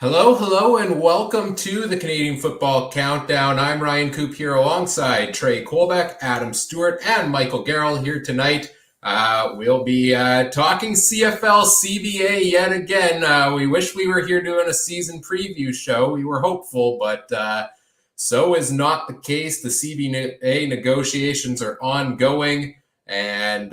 Hello, and welcome to the Canadian Football Countdown. I'm Ryan Coop here alongside Trey Colbeck, Adam Stewart, and Michael Garrell here tonight. We'll be talking CFL CBA yet again. We wish we were here doing a season preview show. We were hopeful, but so is not the case. The CBA negotiations are ongoing. And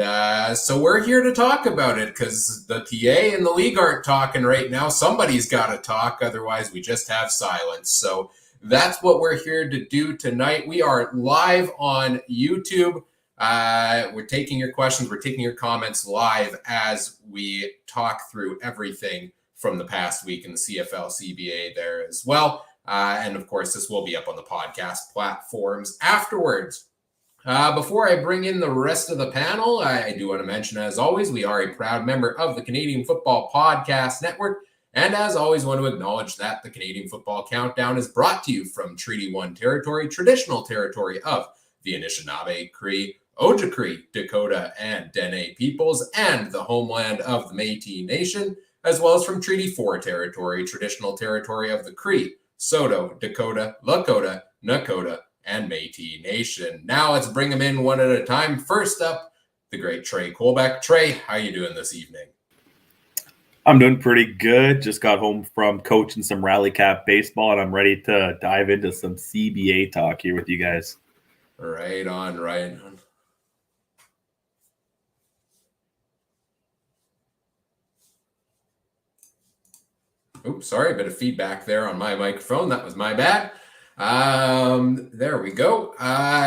so we're here to talk about it because the TA and the league aren't talking right now. Somebody's got to talk. Otherwise, we just have silence. So that's what we're here to do tonight. We are live on YouTube. We're taking your questions. We're taking your comments live as we talk through everything from the past week in the CFL CBA there as well. And of course, this will be up on the podcast platforms afterwards. Before I bring in the rest of the panel, I do want to mention, as always, we are a proud member of the Canadian Football Podcast Network. And as always, want to acknowledge that the Canadian Football Countdown is brought to you from Treaty 1 territory, traditional territory of the Anishinaabe, Cree, Ojibwe, Dakota, and Dene peoples, and the homeland of the Métis Nation, as well as from Treaty 4 territory, traditional territory of the Cree, Saulteaux, Dakota, Lakota, Nakota, and Métis Nation. Now let's bring them in one at a time. First up, the great Trey Colbeck. Trey, how you doing this evening? I'm doing pretty good. Just got home from coaching some Rally Cap baseball, and I'm ready to dive into some CBA talk here with you guys. Right on. Oops, sorry, a bit of feedback there on my microphone. That was my bad. There we go.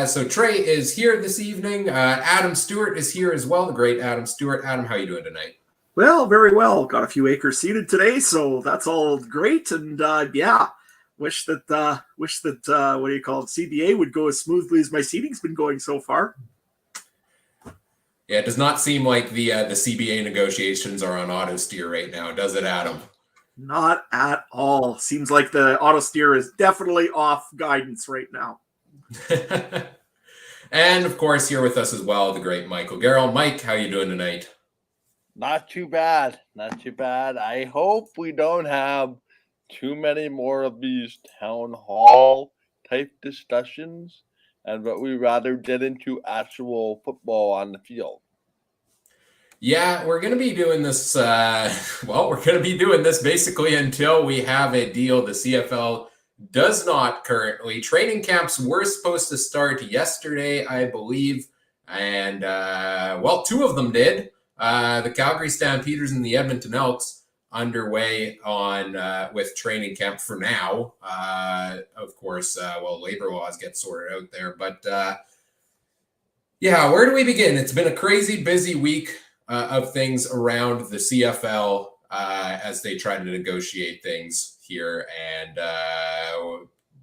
So Trey is here this evening. Adam Stewart is here as well, the great Adam Stewart. Adam, how are you doing tonight? Well, very well. Got a few acres seeded today, so that's all great. And wish that what do you call it, CBA would go as smoothly as my seeding's been going so far. Yeah, it does not seem like the CBA negotiations are on auto steer right now, does it, Adam? Not at all. Seems like the auto steer is definitely off guidance right now. And of course, here with us as well, the great Michael Garrell. Mike, how you doing tonight? Not too bad. I hope we don't have too many more of these town hall type discussions, but we rather get into actual football on the field. Yeah, we're going to be doing this. We're going to be doing this basically until we have a deal. The CFL does not currently. Training camps were supposed to start yesterday, I believe. And, two of them did. The Calgary Stampeders and the Edmonton Elks underway on with training camp for now. Of course, labor laws get sorted out there. But, where do we begin? It's been a crazy busy week of things around the CFL as they try to negotiate things here. And,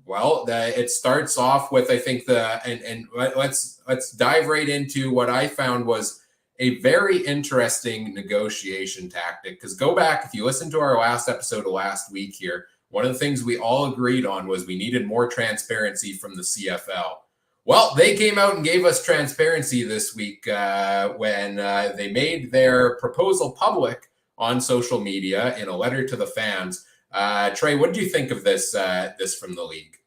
it starts off with, I think, let's dive right into what I found was a very interesting negotiation tactic. Because go back, if you listen to our last episode of last week here, one of the things we all agreed on was we needed more transparency from the CFL. Well, they came out and gave us transparency this week when they made their proposal public on social media in a letter to the fans. Trey, what did you think of this from the league?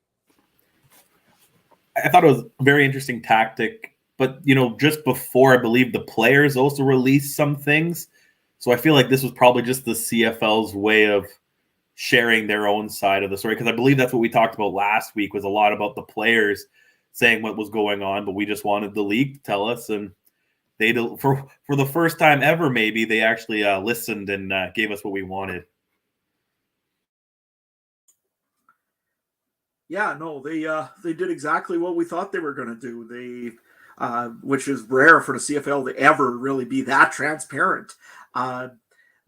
I thought it was a very interesting tactic, but just before, I believe the players also released some things. So I feel like this was probably just the CFL's way of sharing their own side of the story, because I believe that's what we talked about last week, was a lot about the players saying what was going on, but we just wanted the league to tell us, and they for the first time ever, maybe they actually listened and gave us what we wanted. Yeah, no, they did exactly what we thought they were going to do. They, which is rare for the CFL to ever really be that transparent.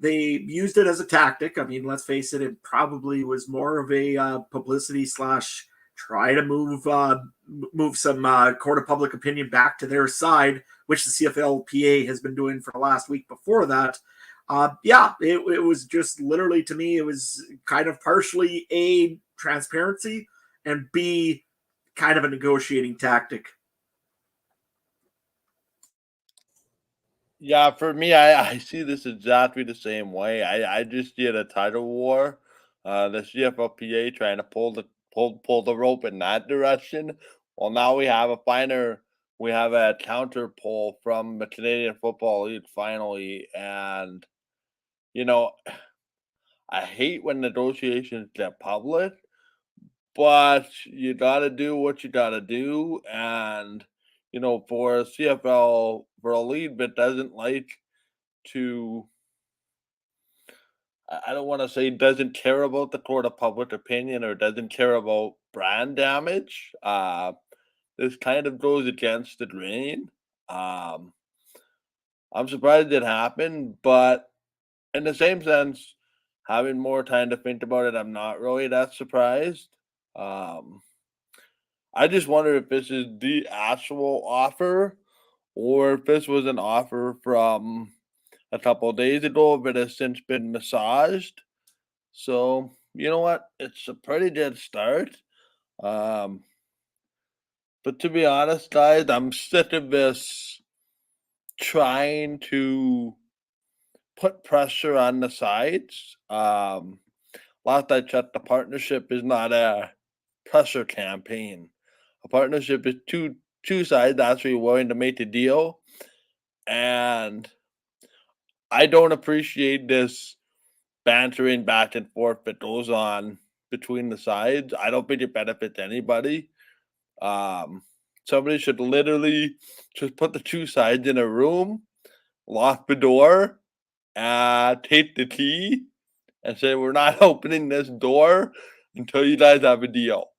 They used it as a tactic. I mean, let's face it, it probably was more of a publicity / try to move some court of public opinion back to their side, which the CFLPA has been doing for the last week before that. It was just literally, to me, it was kind of partially A, transparency, and B, kind of a negotiating tactic. Yeah, for me, I see this exactly the same way. I just did a title war the CFLPA trying to pull the rope in that direction. Well, now we have a counter pull from the Canadian Football League finally, and I hate when negotiations get public, but you gotta do what you gotta do, and for a CFL, for a league that doesn't like to, I don't want to say doesn't care about the court of public opinion or doesn't care about brand damage. This kind of goes against the grain. Um, I'm surprised it happened, but in the same sense, having more time to think about it, I'm not really that surprised. Um, I just wonder if this is the actual offer or if this was an offer from a couple of days ago that has since been massaged. So, you know what? It's a pretty good start. Um, but to be honest, guys, I'm sick of this trying to put pressure on the sides. Last I checked, the partnership is not a pressure campaign. A partnership is two sides actually willing to make a deal, and I don't appreciate this bantering back and forth that goes on between the sides. I don't think it benefits anybody. Somebody should literally just put the two sides in a room, lock the door, take the key, and say, we're not opening this door until you guys have a deal.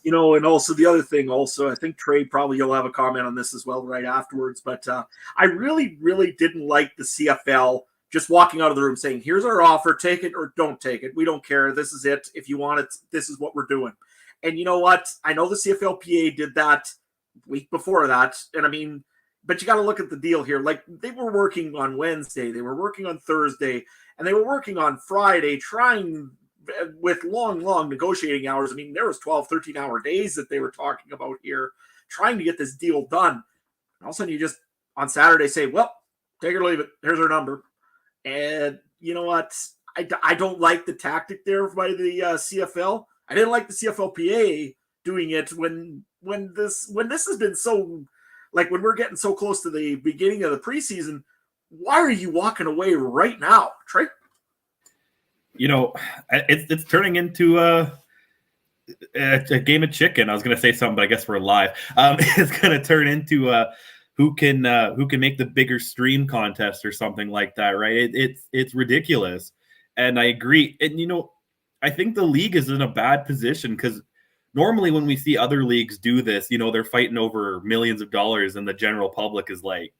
And also the other thing, I think Trey probably you'll have a comment on this as well right afterwards, but I really, really didn't like the CFL just walking out of the room saying, here's our offer, take it or don't take it. We don't care. This is it. If you want it, this is what we're doing. And you know what? I know the CFLPA did that week before that. And I mean, but you got to look at the deal here. Like, they were working on Wednesday, they were working on Thursday, and they were working on Friday, trying with long negotiating hours. I mean, there was 12, 13-hour days that they were talking about here, trying to get this deal done. And all of a sudden, you just, on Saturday, say, well, take it or leave it. Here's our number. And you know what? I don't like the tactic there by the CFL. I didn't like the CFLPA doing it when this has been so, like, when we're getting so close to the beginning of the preseason. Why are you walking away right now, Trey? It's turning into a game of chicken. I was going to say something, but I guess we're live. It's going to turn into who can make the bigger stream contest or something like that, right? It's ridiculous, and I agree. And I think the league is in a bad position because normally when we see other leagues do this, they're fighting over millions of dollars, and the general public is like,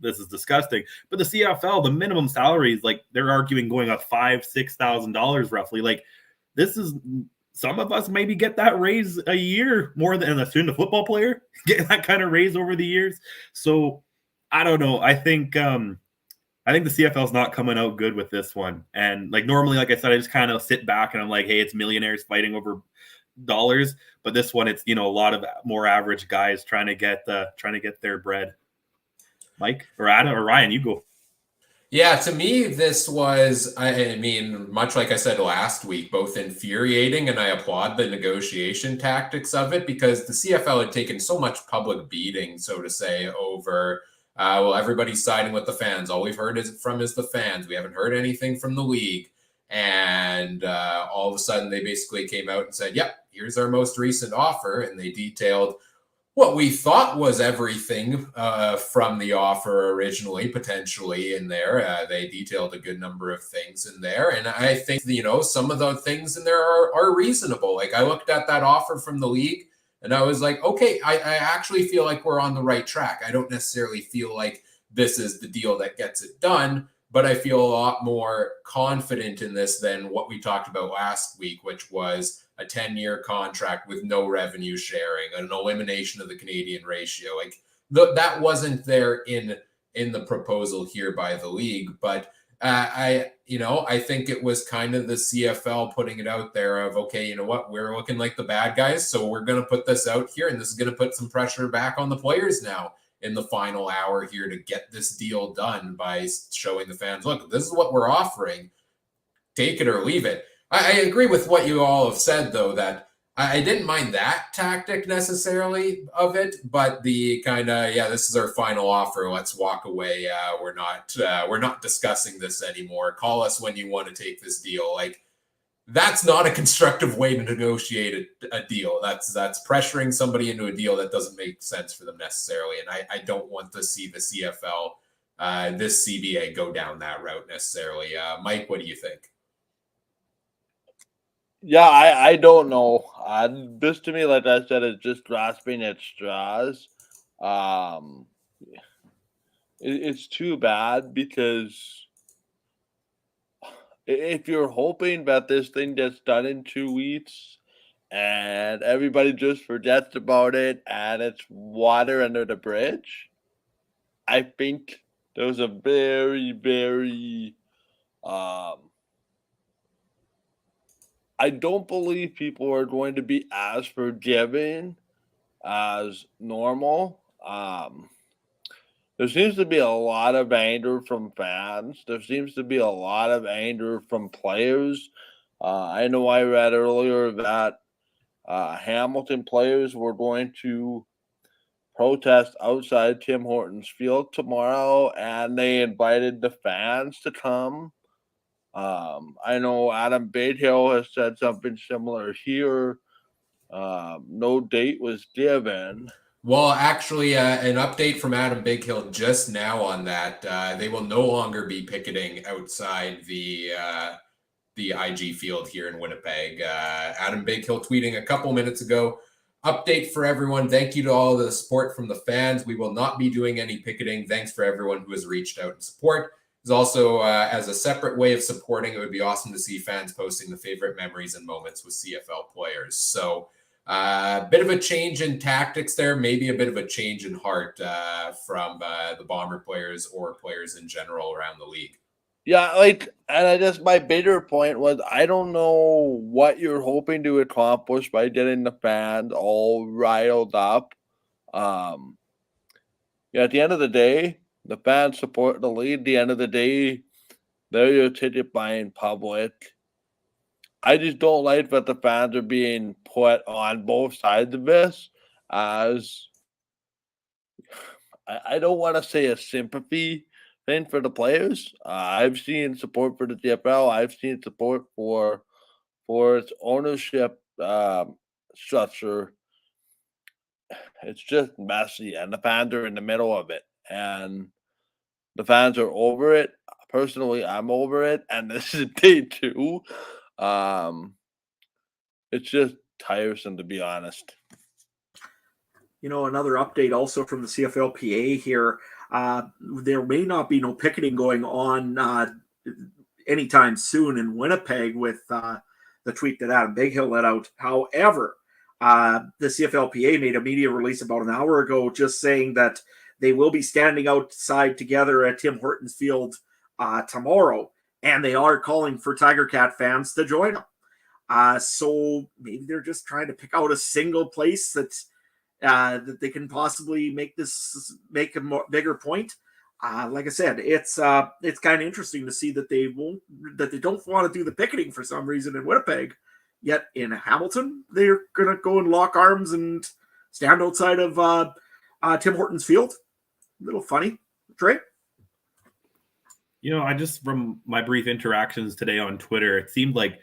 this is disgusting. But the CFL, the minimum salary is like, they're arguing going up $5,000-$6,000 roughly. Like, this is, some of us maybe get that raise a year more than a student football player get that kind of raise over the years. So I don't know. I think the CFL is not coming out good with this one. And like, normally, like I said, I just kind of sit back and I'm like, hey, it's millionaires fighting over dollars. But this one, it's, a lot of more average guys trying to get their bread. Mike or Adam or Ryan, you go. Yeah, to me, this was, I mean, much like I said last week, both infuriating, and I applaud the negotiation tactics of it, because the CFL had taken so much public beating, so to say, over, everybody's siding with the fans. All we've heard is the fans. We haven't heard anything from the league. And all of a sudden, they basically came out and said, yep, here's our most recent offer. And they detailed what we thought was everything from the offer originally, potentially in there. They detailed a good number of things in there. And I think, some of the things in there are reasonable. Like, I looked at that offer from the league and I was like, okay, I actually feel like we're on the right track. I don't necessarily feel like this is the deal that gets it done, but I feel a lot more confident in this than what we talked about last week, which was a 10-year contract with no revenue sharing, an elimination of the Canadian ratio. Like, that wasn't there in the proposal here by the league. But I think it was kind of the CFL putting it out there of, okay, you know what, we're looking like the bad guys, so we're going to put this out here, and this is going to put some pressure back on the players now in the final hour here to get this deal done by showing the fans, look, this is what we're offering. take it or leave it. I agree with what you all have said, though, that I didn't mind that tactic necessarily of it, but the kind of, this is our final offer. Let's walk away. We're not discussing this anymore. Call us when you want to take this deal. Like, that's not a constructive way to negotiate a deal. That's pressuring somebody into a deal that doesn't make sense for them necessarily. And I don't want to see the CFL, this CBA, go down that route necessarily. Mike, what do you think? Yeah, I don't know. This to me, like I said, is just grasping at straws. It's too bad because if you're hoping that this thing gets done in 2 weeks and everybody just forgets about it and it's water under the bridge, I think there's a very, very I don't believe people are going to be as forgiving as normal. There seems to be a lot of anger from fans. There seems to be a lot of anger from players. I know I read earlier that Hamilton players were going to protest outside Tim Hortons Field tomorrow, and they invited the fans to come. I know Adam Batehill has said something similar here. No date was given. Well, actually, an update from Adam Bighill just now on that. They will no longer be picketing outside the IG field here in Winnipeg. Adam Bighill tweeting a couple minutes ago. Update for everyone. Thank you to all the support from the fans. We will not be doing any picketing. Thanks for everyone who has reached out in support. There's also, as a separate way of supporting, it would be awesome to see fans posting the favorite memories and moments with CFL players. So, a bit of a change in tactics there, maybe a bit of a change in heart from the Bomber players or players in general around the league. Yeah, and I guess my bigger point was I don't know what you're hoping to accomplish by getting the fans all riled up. At the end of the day, the fans support the league. At the end of the day, they're your ticket buying public. I just don't like that the fans are being put on both sides of this as I don't want to say a sympathy thing for the players. I've seen support for the CFL. I've seen support for its ownership structure. It's just messy, and the fans are in the middle of it, and the fans are over it. Personally, I'm over it, and this is day 2. It's just tiresome, to be honest. Another update also from the CFLPA here. There may not be no picketing going on anytime soon in Winnipeg with the tweet that Adam Bighill let out. However, the CFLPA made a media release about an hour ago just saying that they will be standing outside together at Tim Hortons Field tomorrow, and they are calling for Tiger Cat fans to join them. So maybe they're just trying to pick out a single place that they can possibly make a bigger point. Like I said, it's kind of interesting to see that they don't want to do the picketing for some reason in Winnipeg, yet in Hamilton they're gonna go and lock arms and stand outside of Tim Hortons Field. A little funny, Trey. I just, from my brief interactions today on Twitter, it seemed like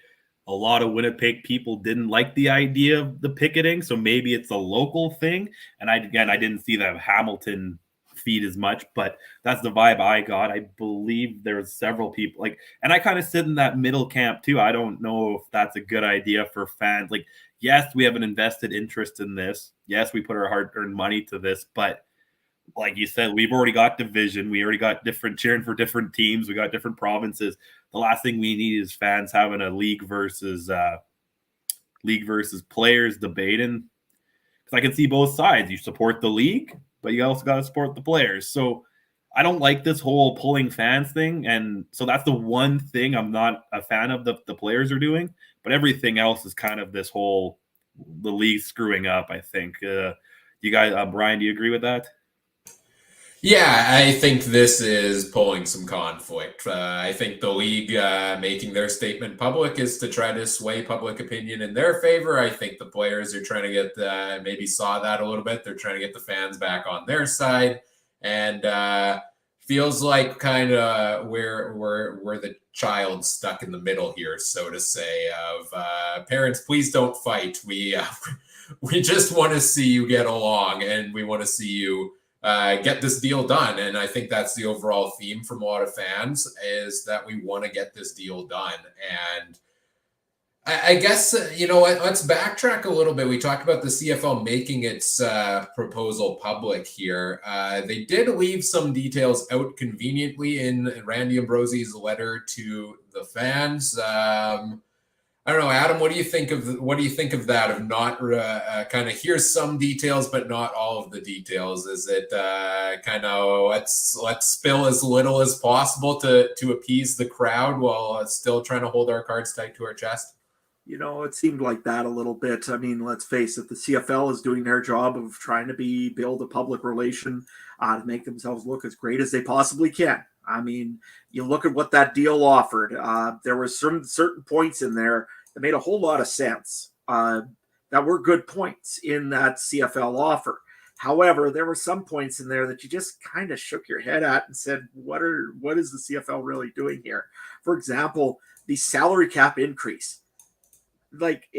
a lot of Winnipeg people didn't like the idea of the picketing, so maybe it's a local thing. And I didn't see the Hamilton feed as much, but that's the vibe I got. I believe there's several people and I kind of sit in that middle camp too. I don't know if that's a good idea for fans. Yes, we have an invested interest in this. Yes, we put our hard-earned money to this, but like you said, we've already got division. We already got different cheering for different teams. We got different provinces. The last thing we need is fans having a league versus players debating. Because I can see both sides. You support the league, but you also got to support the players. So I don't like this whole pulling fans thing. And so that's the one thing I'm not a fan of the players are doing. But everything else is kind of this whole the league screwing up, I think. You guys, Brian, do you agree with that? Yeah, I think this is pulling some conflict. I think the league making their statement public is to try to sway public opinion in their favor. I think the players are trying to get maybe saw that a little bit. They're trying to get the fans back on their side, and feels like kind of we're the child stuck in the middle here, so to say. Of parents, please don't fight. We just want to see you get along, and we want to see you get this deal done. And I think that's the overall theme from a lot of fans, is that we want to get this deal done. And I guess, let's backtrack a little bit. We talked about the CFL making its proposal public here. They did leave some details out conveniently in Randy Ambrosie's letter to the fans. I don't know, Adam. What do you think of that? Of not kind of here's some details, but not all of the details. Is it kind of let's spill as little as possible to appease the crowd while still trying to hold our cards tight to our chest? It seemed like that a little bit. I mean, let's face it, the CFL is doing their job of trying to build a public relation to make themselves look as great as they possibly can. I mean, you look at what that deal offered. There were certain points in there that made a whole lot of sense. That were good points in that CFL offer. However, there were some points in there that you just kind of shook your head at and said, what is the CFL really doing here? For example, the salary cap increase. Like,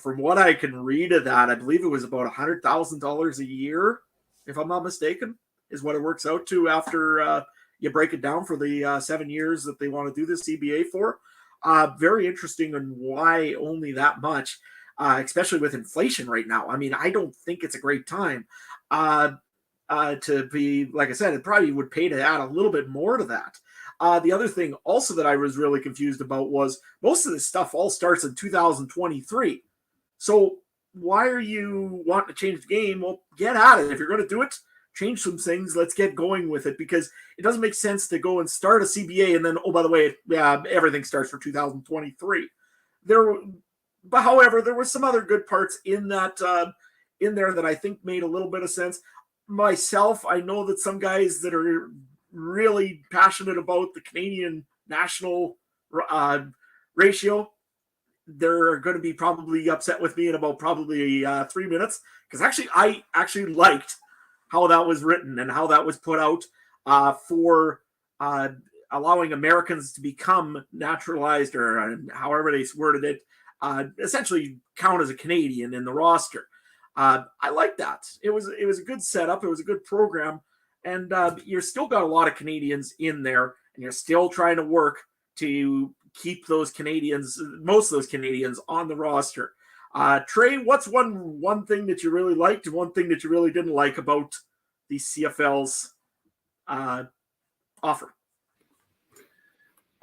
from what I can read of that, I believe it was about $100,000 a year, if I'm not mistaken, is what it works out to after you break it down for the 7 years that they want to do the CBA for. Very interesting, and why only that much, especially with inflation right now. I mean, I don't think it's a great time to be, like I said, it probably would pay to add a little bit more to that. The other thing also that I was really confused about was most of this stuff all starts in 2023. So why are you wanting to change the game? Well, get at it. If you're going to do it, change some things. Let's get going with it, because it doesn't make sense to go and start a CBA and then, oh, by the way, everything starts for 2023. However, there were some other good parts in that in there that I think made a little bit of sense. Myself, I know that some guys that are really passionate about the Canadian national ratio, they're going to be probably upset with me in about probably 3 minutes, because I actually liked how that was written and how that was put out for allowing Americans to become naturalized, or however they worded it, essentially count as a Canadian in the roster. I like that. It was a good setup. It was a good program. And you're still got a lot of Canadians in there, and you're still trying to work to keep those Canadians, most of those Canadians, on the roster. Trey, what's one thing that you really liked and one thing that you really didn't like about the CFL's offer?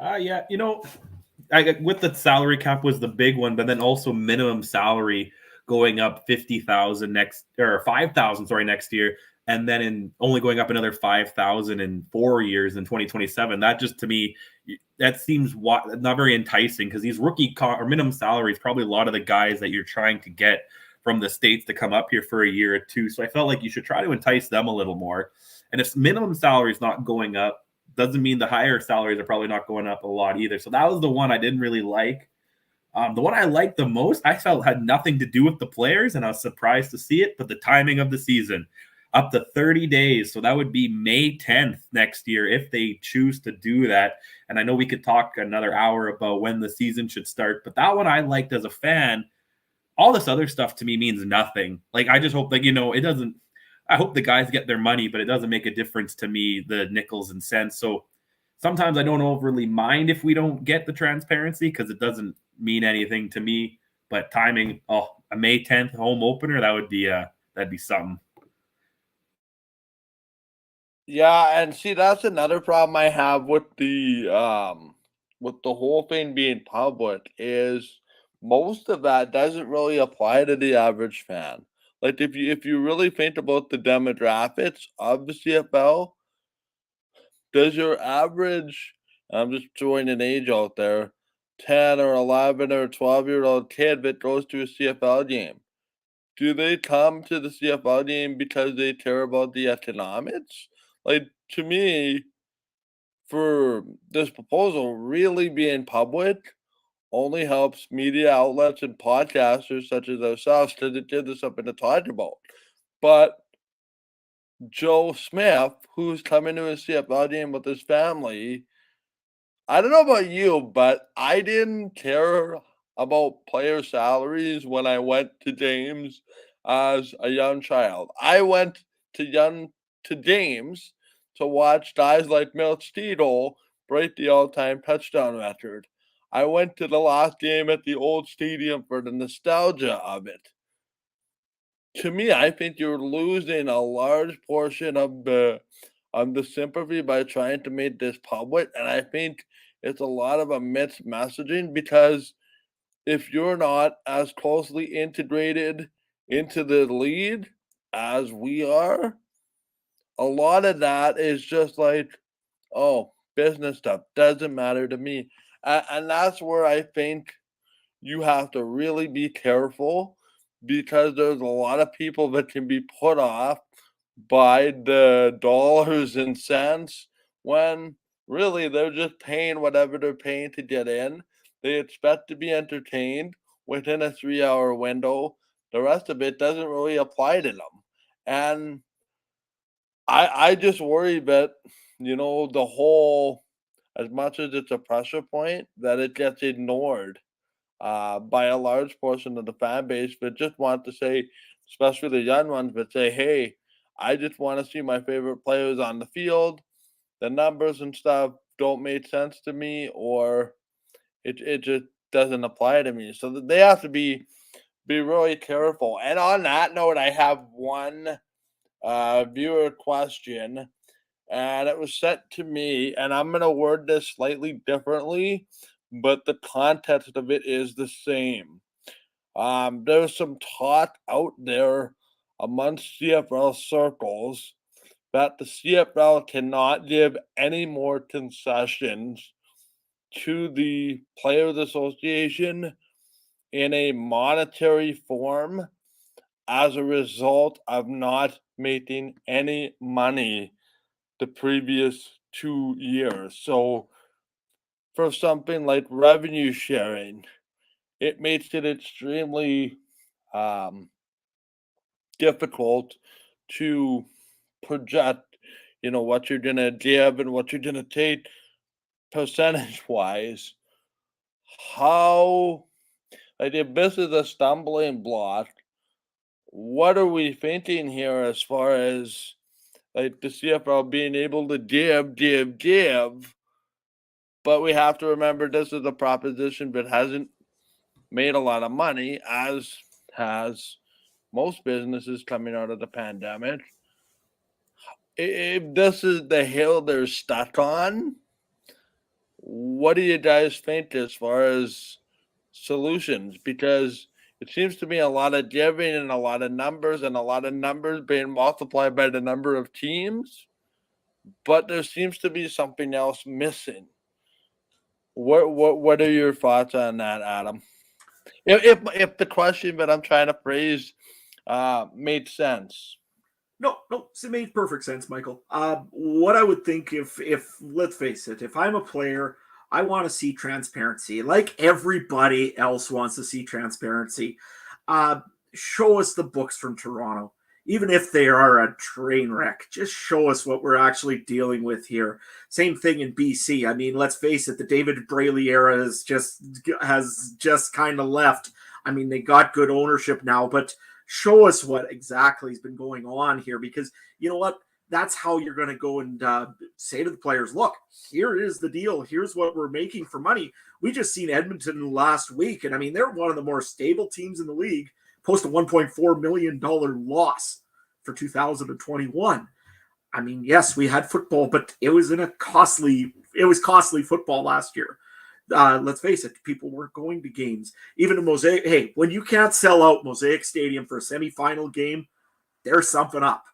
Yeah, with the salary cap was the big one, but then also minimum salary going up 50,000 next, or 5,000, sorry, next year. And then only going up another 5,000 in 4 years in 2027. That just, to me, that seems not very enticing, because these rookie or minimum salaries, probably a lot of the guys that you're trying to get from the States to come up here for a year or two. So I felt like you should try to entice them a little more. And if minimum salary is not going up, doesn't mean the higher salaries are probably not going up a lot either. So that was the one I didn't really like. The one I liked the most, I felt had nothing to do with the players, and I was surprised to see it, but the timing of the season. Up to 30 days. So that would be May 10th next year if they choose to do that. And I know we could talk another hour about when the season should start, but that one I liked as a fan. All this other stuff to me means nothing. Like, I just hope that, it doesn't, I hope the guys get their money, but it doesn't make a difference to me, the nickels and cents. So sometimes I don't overly mind if we don't get the transparency, because it doesn't mean anything to me. But timing, a May 10th home opener, that'd be something. Yeah, and see, that's another problem I have with the whole thing being public, is most of that doesn't really apply to the average fan. Like, if you really think about the demographics of the CFL, does your average, I'm just throwing an age out there, 10 or 11 or 12-year-old kid that goes to a CFL game, do they come to the CFL game because they care about the economics? like, to me, for this proposal really being public only helps media outlets and podcasters such as ourselves to get this up and to talk about. But Joe Smith, who's coming to a CFL game with his family, I don't know about you, but I didn't care about player salaries when I went to James as a young child. I went to James to watch guys like Milt Steedle break the all-time touchdown record. I went to the last game at the old stadium for the nostalgia of it. To me, I think you're losing a large portion of the sympathy by trying to make this public, and I think it's a lot of a mixed messaging because if you're not as closely integrated into the lead as we are, a lot of that is just like, oh, business stuff doesn't matter to me, and that's where I think you have to really be careful because there's a lot of people that can be put off by the dollars and cents when really they're just paying whatever they're paying to get in. They expect to be entertained within a 3 hour window. The rest of it doesn't really apply to them. And I just worry that, the whole, as much as it's a pressure point, that it gets ignored by a large portion of the fan base that just want to say, especially the young ones, that say, hey, I just want to see my favorite players on the field. The numbers and stuff don't make sense to me, or it just doesn't apply to me. So they have to be really careful. And on that note, I have one viewer question, and it was sent to me, and I'm going to word this slightly differently, but the context of it is the same. There's some talk out there amongst CFL circles that the CFL cannot give any more concessions to the Players Association in a monetary form as a result of not making any money the previous 2 years. So for something like revenue sharing, it makes it extremely difficult to project, what you're going to give and what you're going to take percentage wise. How, like, if this is a stumbling block, what are we thinking here as far as like the CFL being able to give, but we have to remember this is a proposition that hasn't made a lot of money, as has most businesses coming out of the pandemic. If this is the hill they're stuck on, what do you guys think as far as solutions? Because it seems to me a lot of giving and a lot of numbers and a lot of numbers being multiplied by the number of teams, but there seems to be something else missing. What are your thoughts on that, Adam? If the question that I'm trying to phrase made sense. No, it made perfect sense, Michael. What I would think if let's face it, if I'm a player, I want to see transparency, like everybody else wants to see transparency. Show us the books from Toronto, even if they are a train wreck. Just show us what we're actually dealing with here. Same thing in BC. I mean, let's face it, the David Braley era has just kind of left. I mean, they got good ownership now, but show us what exactly has been going on here, because you know what? That's how you're going to go and say to the players, look, here is the deal. Here's what we're making for money. We just seen Edmonton last week, and I mean, they're one of the more stable teams in the league, post a $1.4 million loss for 2021. I mean, yes, we had football, but it was costly football last year. Let's face it, people weren't going to games. Even in Mosaic, hey, when you can't sell out Mosaic Stadium for a semifinal game, there's something up.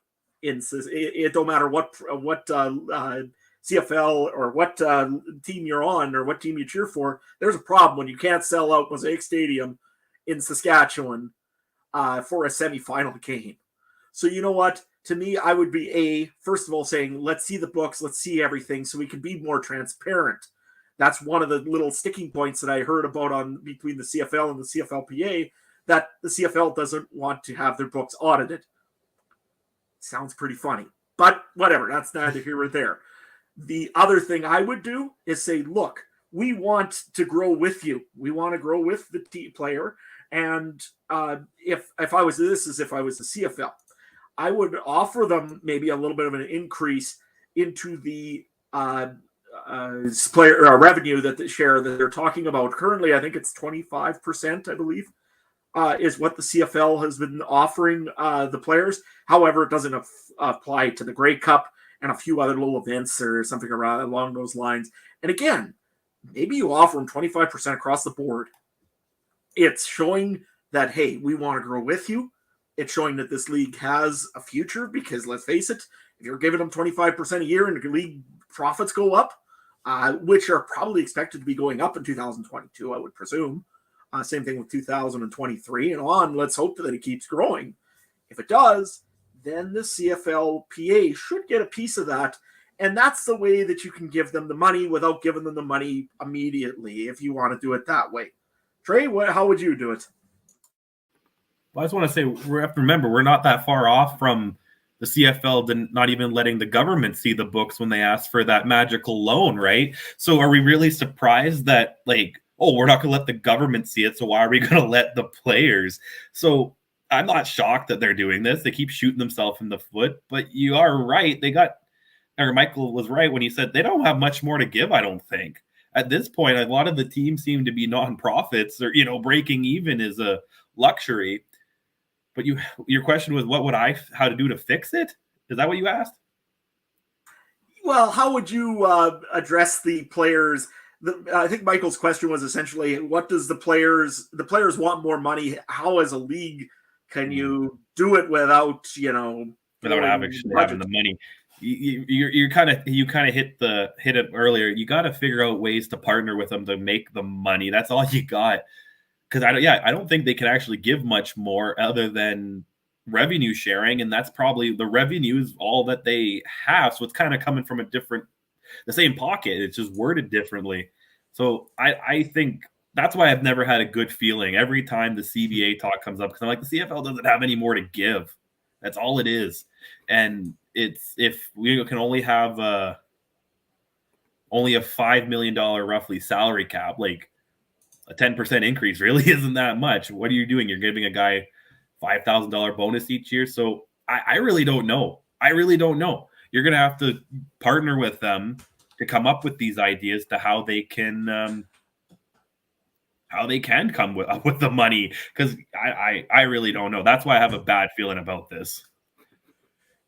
It don't matter what CFL or what team you're on or what team you cheer for. There's a problem when you can't sell out Mosaic Stadium in Saskatchewan for a semifinal game. So you know what? to me, I would be first of all saying, let's see the books, let's see everything so we can be more transparent. That's one of the little sticking points that I heard about between the CFL and the CFLPA, that the CFL doesn't want to have their books audited. Sounds pretty funny, but whatever, that's neither here or there. The other thing I would do is say, look, we want to grow with you. We want to grow with the player. And if I was the CFL, I would offer them maybe a little bit of an increase into the player revenue that the share that they're talking about. Currently, I think it's 25%, I believe, is what the CFL has been offering the players. However, it doesn't apply to the Grey Cup and a few other little events or something along those lines. And again, maybe you offer them 25% across the board. It's showing that, hey, we want to grow with you. It's showing that this league has a future, because let's face it, if you're giving them 25% a year and the league profits go up, which are probably expected to be going up in 2022, I would presume. Same thing with 2023 and on. Let's hope that it keeps growing. If it does, then the CFLPA should get a piece of that. And that's the way that you can give them the money without giving them the money immediately, if you want to do it that way. Trey, how would you do it? Well, I just want to say, we have to remember, we're not that far off from the CFL not even letting the government see the books when they asked for that magical loan, right? So are we really surprised that, like, oh, we're not going to let the government see it, so why are we going to let the players? So I'm not shocked that they're doing this. They keep shooting themselves in the foot, but you are right. Michael was right when he said they don't have much more to give, I don't think. At this point, a lot of the teams seem to be nonprofits, or, breaking even is a luxury. But your question was, how to do to fix it? Is that what you asked? Well, how would you address the players? I think Michael's question was essentially, what does the players want more money? How, as a league, can you do it without having the money? You kind of hit it earlier. You got to figure out ways to partner with them to make the money. That's all you got. Because I don't think they can actually give much more other than revenue sharing, and that's probably the revenue is all that they have. So it's kind of coming from the same pocket. It's just worded differently. So I think that's why I've never had a good feeling every time the CBA talk comes up, because I'm like, the CFL doesn't have any more to give. That's all it is. And if we can only have a $5 million roughly salary cap, like, a 10% increase really isn't that much. What are you doing? You're giving a guy $5,000 bonus each year. So I really don't know. You're going to have to partner with them to come up with these ideas to how they can come up with the money. Because I really don't know. That's why I have a bad feeling about this.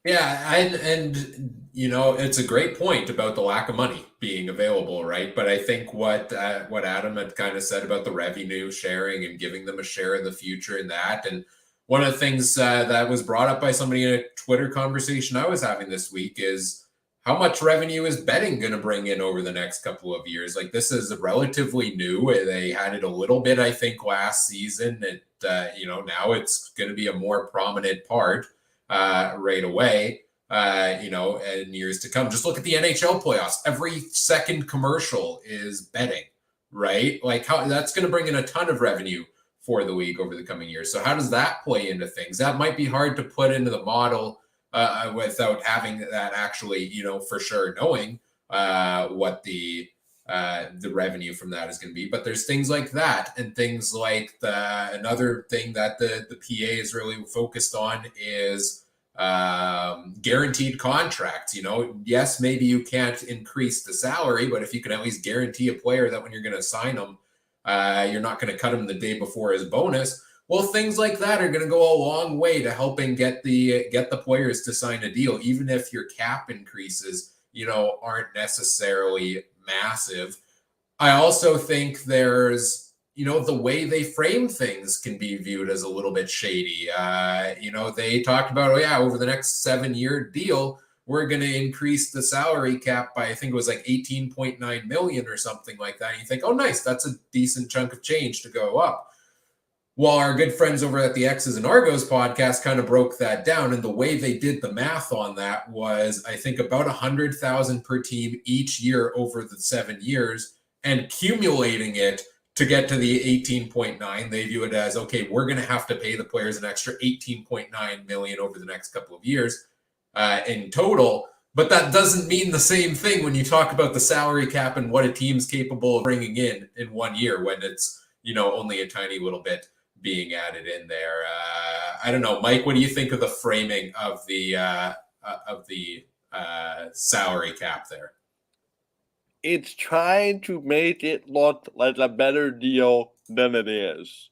Yeah, and it's a great point about the lack of money being available, right? But I think what Adam had kind of said about the revenue sharing and giving them a share in the future in that, and one of the things that was brought up by somebody in a Twitter conversation I was having this week is, how much revenue is betting going to bring in over the next couple of years? Like, this is relatively new. They had it a little bit, I think, last season. Now it's going to be a more prominent part right away, in years to come. Just look at the NHL playoffs. Every second commercial is betting, right? Like, how that's going to bring in a ton of revenue for the league over the coming years. So how does that play into things? That might be hard to put into the model without having that actually, for sure knowing what the revenue from that is going to be. But there's things like that, and things like another thing that the PA is really focused on is guaranteed contracts. Yes, maybe you can't increase the salary, but if you can at least guarantee a player that when you're going to sign them, you're not going to cut him the day before his bonus. Well, things like that are going to go a long way to helping get the players to sign a deal, even if your cap increases, aren't necessarily massive. I also think there's, the way they frame things can be viewed as a little bit shady. They talked about, over the next 7-year deal, we're going to increase the salary cap by, I think it was like 18.9 million or something like that. And you think, oh, nice, that's a decent chunk of change to go up. Well, our good friends over at the X's and Argos podcast kind of broke that down, and the way they did the math on that was, I think, about 100,000 per team each year over the 7 years, and accumulating it to get to the 18.9. They view it as, okay, we're going to have to pay the players an extra 18.9 million over the next couple of years in total. But that doesn't mean the same thing when you talk about the salary cap and what a team's capable of bringing in 1 year, when it's, only a tiny little bit being added in there. I don't know, Mike. What do you think of the framing of the salary cap there? It's trying to make it look like a better deal than it is.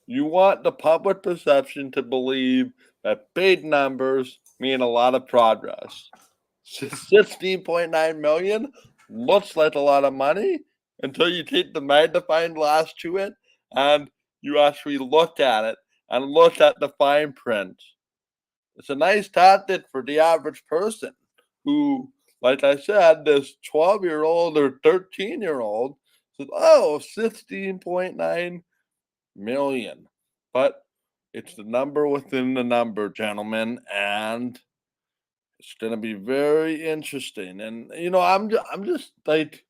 You want the public perception to believe that big numbers mean a lot of progress. 16.9 million looks like a lot of money until you take the magnifying glass to it and you actually look at it and look at the fine print. It's a nice tactic for the average person who, like I said, this 12-year-old or 13-year-old says, oh, 16.9 million. But it's the number within the number, gentlemen, and it's going to be very interesting. And, I'm just like,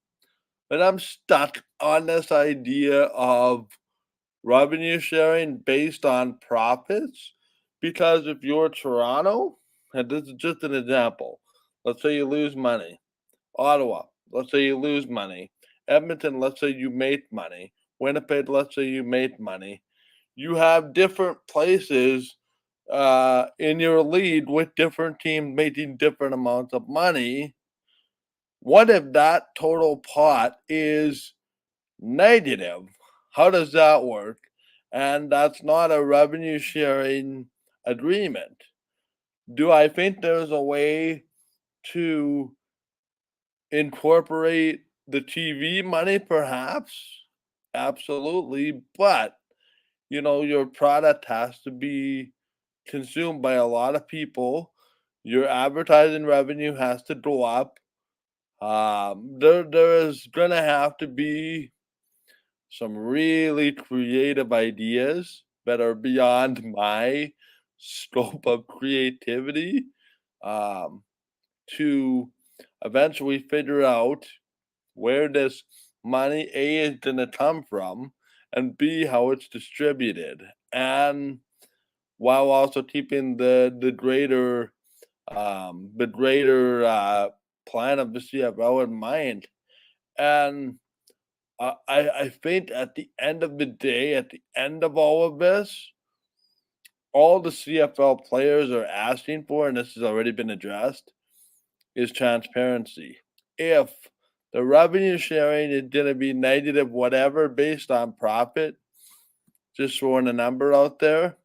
and I'm stuck on this idea of revenue sharing based on profits, because if you're Toronto, and this is just an example, let's say you lose money. Ottawa, let's say you lose money. Edmonton, let's say you make money. Winnipeg, let's say you make money. You have different places in your league with different teams making different amounts of money. What if that total pot is negative? How does that work? And that's not a revenue sharing agreement. Do I think there's a way to incorporate the TV money? Perhaps. Absolutely. But, your product has to be consumed by a lot of people. Your advertising revenue has to go up. There is going to have to be some really creative ideas that are beyond my scope of creativity to eventually figure out where this money A is going to come from, and B, how it's distributed, and while also keeping the greater plan of the CFL in mind. And I think at the end of the day, at the end of all of this, all the CFL players are asking for, and this has already been addressed, is transparency. If the revenue sharing is going to be negative, whatever, based on profit, just throwing a number out there,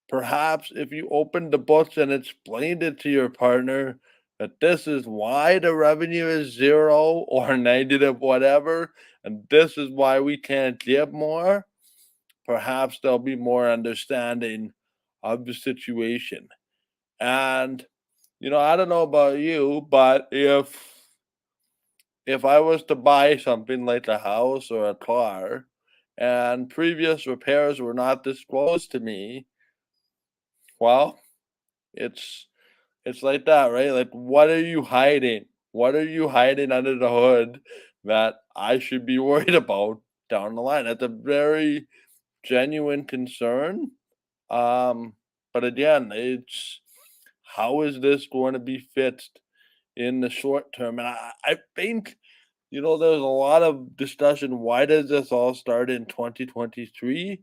perhaps if you opened the books and explained it to your partner that this is why the revenue is zero or negative, whatever, and this is why we can't give more, perhaps there'll be more understanding of the situation. And, I don't know about you, but if I was to buy something like a house or a car and previous repairs were not disclosed to me, well, it's like that, right? Like, what are you hiding? What are you hiding under the hood that I should be worried about down the line? That's a very genuine concern. But again, it's how is this going to be fixed in the short term? And I think, there's a lot of discussion. Why does this all start in 2023?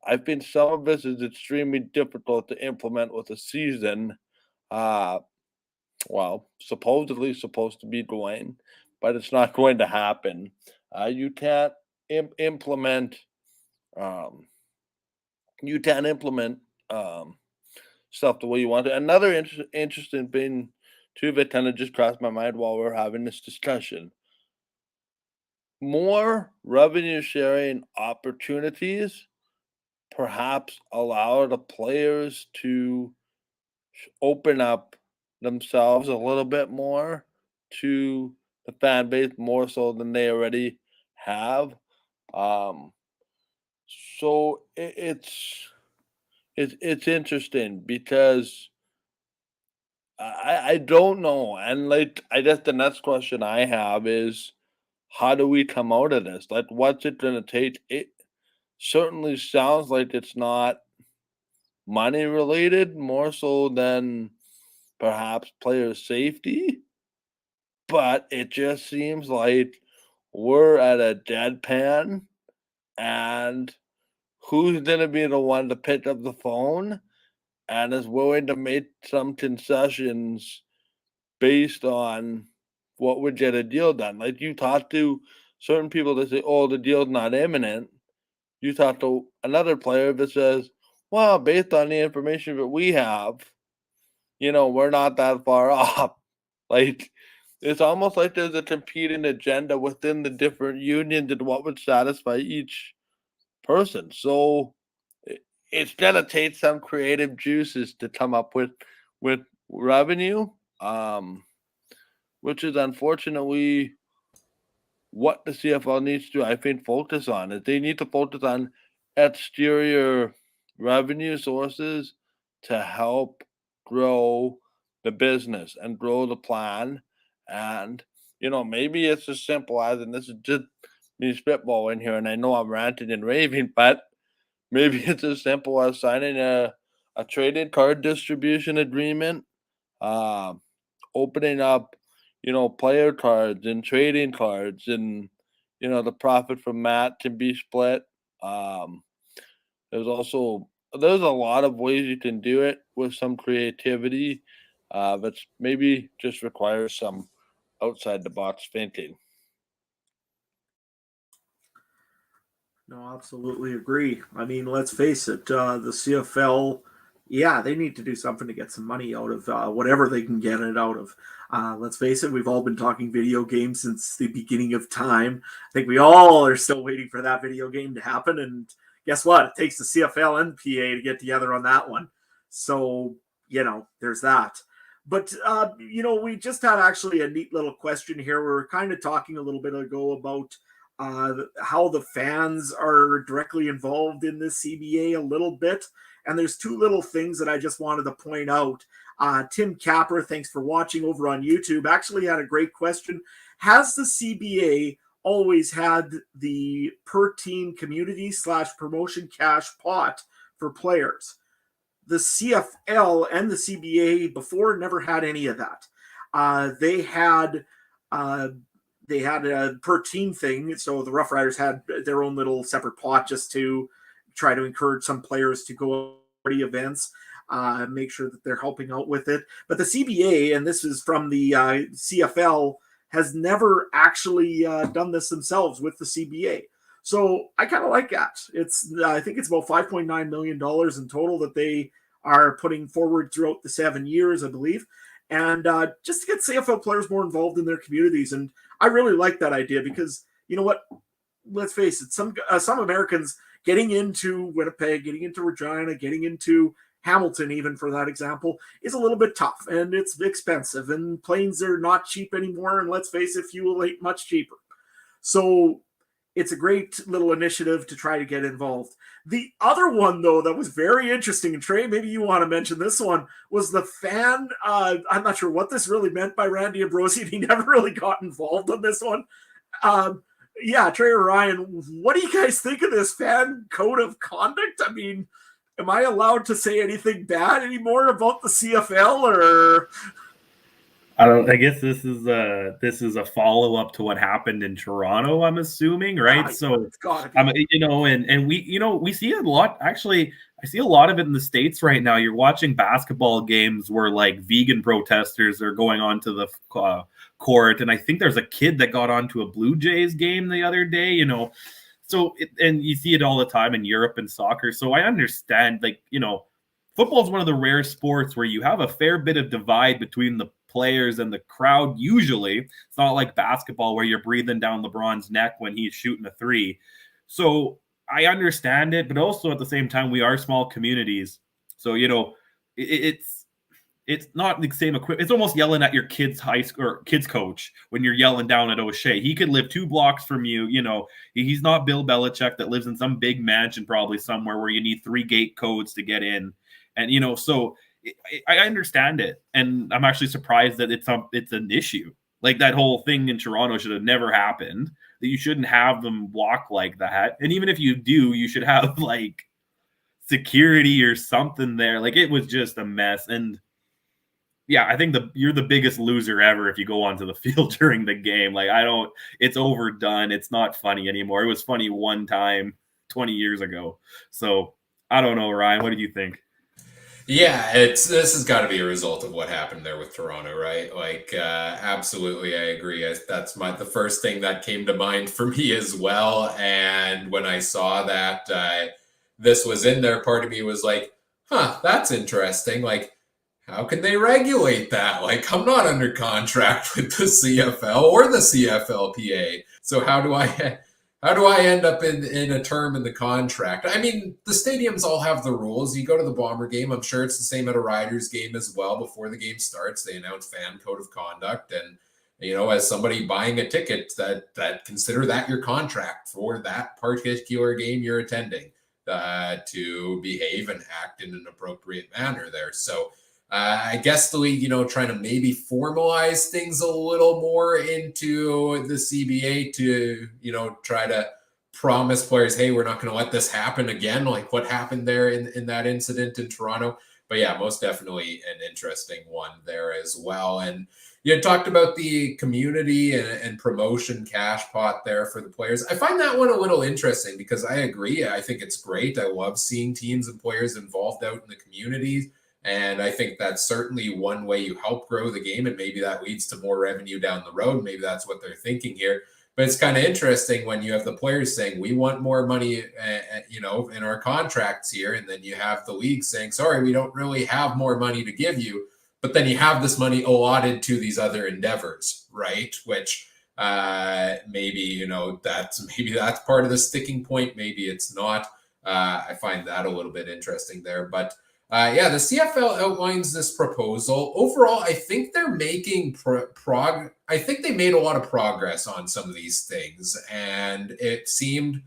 I think some of this is extremely difficult to implement with a season. Well, supposedly supposed to be going, but it's not going to happen. You can't implement. Um, you can't implement stuff the way you want to. Another interesting thing too that kind of just crossed my mind while we're having this discussion. More revenue sharing opportunities perhaps allow the players to open up themselves a little bit more to the fan base, more so than they already have. Um, So it's interesting because I don't know, and like I guess the next question I have is how do we come out of this? Like, what's it gonna take? It certainly sounds like it's not money related more so than perhaps player safety, but it just seems like we're at a deadpan, and who's gonna be the one to pick up the phone and is willing to make some concessions based on what would get a deal done. Like you talk to certain people that say, "Oh, the deal's not imminent." You talk to another player that says, "Well, based on the information that we have, we're not that far off." Like it's almost like there's a competing agenda within the different unions and what would satisfy each person. So it's gonna take some creative juices to come up with revenue, um, which is unfortunately what the CFL needs to, I think, focus on. Is they need to focus on exterior revenue sources to help grow the business and grow the plan. And maybe it's as simple as, and this is just me spitballing here, and I know I'm ranting and raving, but maybe it's as simple as signing a trading card distribution agreement, um, opening up, player cards and trading cards, and the profit from that can be split. Um, there's a lot of ways you can do it with some creativity. That's maybe just requires some outside the box thinking. No, absolutely agree. I mean, let's face it, the CFL, yeah, they need to do something to get some money out of whatever they can get it out of. Let's face it, we've all been talking video games since the beginning of time. I think we all are still waiting for that video game to happen. And guess what? It takes the CFL and PA to get together on that one. So, there's that. But, we just had actually a neat little question here. We were kind of talking a little bit ago about how the fans are directly involved in the CBA a little bit. And there's two little things that I just wanted to point out. Tim Capper, thanks for watching over on YouTube, actually had a great question. Has the CBA always had the per team community / promotion cash pot for players? The CFL and the CBA before never had any of that. They had a per team thing, so the Rough Riders had their own little separate pot just to try to encourage some players to go to events, make sure that they're helping out with it. But the CBA, and this is from the CFL, has never actually done this themselves with the CBA. So I kind of like that. I think it's about $5.9 million in total that they are putting forward throughout the 7 years, I believe. And just to get CFL players more involved in their communities. And I really like that idea because, you know what? Let's face it, some Americans getting into Winnipeg, getting into Regina, getting into Hamilton, even for that example, is a little bit tough and it's expensive and planes are not cheap anymore. And let's face it, fuel ain't much cheaper. So it's a great little initiative to try to get involved. The other one, though, that was very interesting, and Trey, maybe you want to mention this one, was the fan. I'm not sure what this really meant by Randy Ambrosio. He never really got involved on this one. Yeah, Trey or Ryan, what do you guys think of this fan code of conduct? I mean, am I allowed to say anything bad anymore about the CFL, or? I guess this is a follow up to what happened in Toronto. I'm assuming, right? So, and we see a lot. Actually, I see a lot of it in the States right now. You're watching basketball games where like vegan protesters are going onto the court, and I think there's a kid that got onto a Blue Jays game the other day. And you see it all the time in Europe and soccer. So I understand, football is one of the rare sports where you have a fair bit of divide between the players and the crowd. Usually it's not like basketball where you're breathing down LeBron's neck when he's shooting a three. So I understand it, but also at the same time, we are small communities. So, it's it's not the same equipment. It's almost yelling at your kid's high school or kids coach when you're yelling down at O'Shea. He could live 2 blocks from you. You know, he's not Bill Belichick that lives in some big mansion probably somewhere where you need 3 gate codes to get in. And, you know, so I understand it. And I'm actually surprised that it's an issue. Like that whole thing in Toronto should have never happened, that you shouldn't have them walk like that. And even if you do, you should have like security or something there. Like it was just a mess. And yeah, I think you're the biggest loser ever if you go onto the field during the game. Like it's overdone. It's not funny anymore. It was funny one time 20 years ago. So I don't know, Ryan, what do you think? Yeah, this has got to be a result of what happened there with Toronto, right? Like, absolutely, I agree. That's the first thing that came to mind for me as well. And when I saw that this was in there, part of me was like, "Huh, that's interesting." Like, how can they regulate that? Like, I'm not under contract with the CFL or the CFLPA, so how do I end up in a term in the contract? I mean, the stadiums all have the rules. You go to the Bomber game, I'm sure it's the same at a Riders game as well. Before the game starts, they announce fan code of conduct. And, you know, as somebody buying a ticket, that consider that your contract for that particular game you're attending, to behave and act in an appropriate manner there. So I guess the league, you know, trying to maybe formalize things a little more into the CBA to, you know, try to promise players, hey, we're not going to let this happen again, like what happened there in that incident in Toronto. But yeah, most definitely an interesting one there as well. And you had talked about the community and promotion cash pot there for the players. I find that one a little interesting because I agree. I think it's great. I love seeing teams and players involved out in the communities. And I think that's certainly one way you help grow the game, and maybe that leads to more revenue down the road. Maybe that's what they're thinking here. But it's kind of interesting when you have the players saying, we want more money, you know, in our contracts here. And then you have the league saying, sorry, we don't really have more money to give you. But then you have this money allotted to these other endeavors, right? Which maybe, you know, that's part of the sticking point. Maybe it's not. I find that a little bit interesting there. But yeah, the CFL outlines this proposal. Overall, I think they're making I think they made a lot of progress on some of these things, and it seemed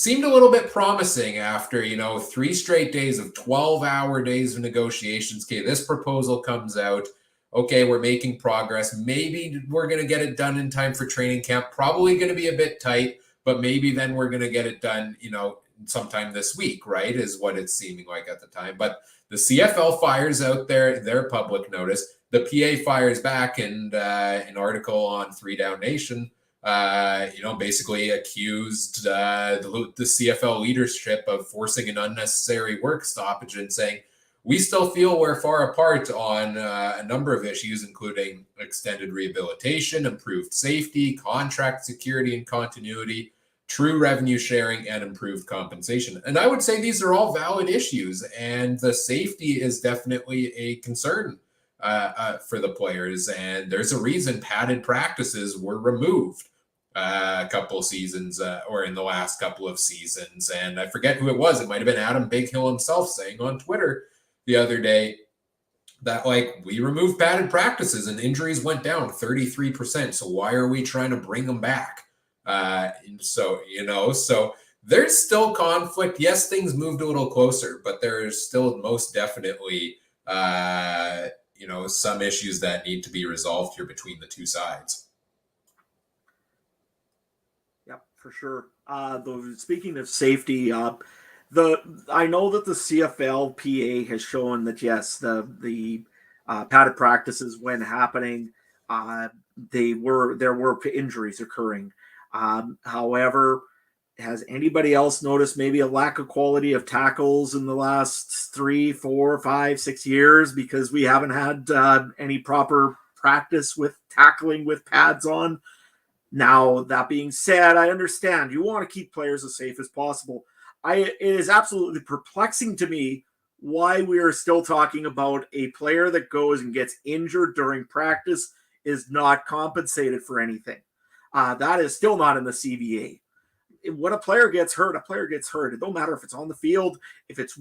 a little bit promising after, you know, 3 straight days of 12-hour days of negotiations. Okay, this proposal comes out. Okay, we're making progress. Maybe we're going to get it done in time for training camp. Probably going to be a bit tight, but maybe then we're going to get it done, you know, sometime this week, right, is what it's seeming like at the time. But the CFL fires out their public notice. The PA fires back, and an article on 3 Down Nation, you know, basically accused the CFL leadership of forcing an unnecessary work stoppage and saying, we still feel we're far apart on a number of issues, including extended rehabilitation, improved safety, contract security and continuity, true revenue sharing, and improved compensation. And I would say these are all valid issues, and the safety is definitely a concern for the players. And there's a reason padded practices were removed a couple seasons or in the last couple of seasons. And I forget who it was. It might have been Adam Big Hill himself saying on Twitter the other day that, like, we removed padded practices and injuries went down 33%. So why are we trying to bring them back? So, you know, so there's still conflict. Yes, things moved a little closer, but there's still most definitely, you know, some issues that need to be resolved here between the two sides. Yep, for sure. Speaking of safety, I know that the CFLPA has shown that, yes, the padded practices when happening, there were injuries occurring. However, has anybody else noticed maybe a lack of quality of tackles in the last 3, 4, 5, 6 years because we haven't had any proper practice with tackling with pads on? Now, that being said, I understand you want to keep players as safe as possible. It is absolutely perplexing to me why we are still talking about a player that goes and gets injured during practice is not compensated for anything. That is still not in the CBA. When a player gets hurt, a player gets hurt. It don't matter if it's on the field, if it's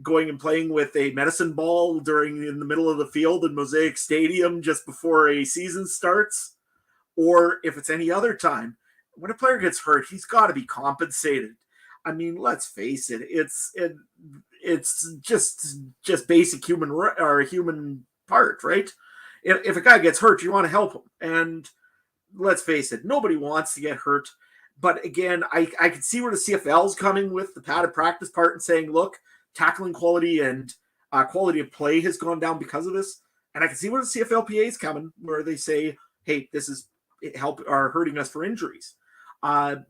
going and playing with a medicine ball in the middle of the field in Mosaic Stadium just before a season starts, or if it's any other time. When a player gets hurt, he's got to be compensated. I mean, let's face it, it's just basic human part, right? If a guy gets hurt, you want to help him, and let's face it, nobody wants to get hurt. But again, I can see where the CFL's coming with the padded practice part and saying, look, tackling quality and quality of play has gone down because of this. And I can see where the CFLPA is coming, where they say, hey, this is hurting us for injuries.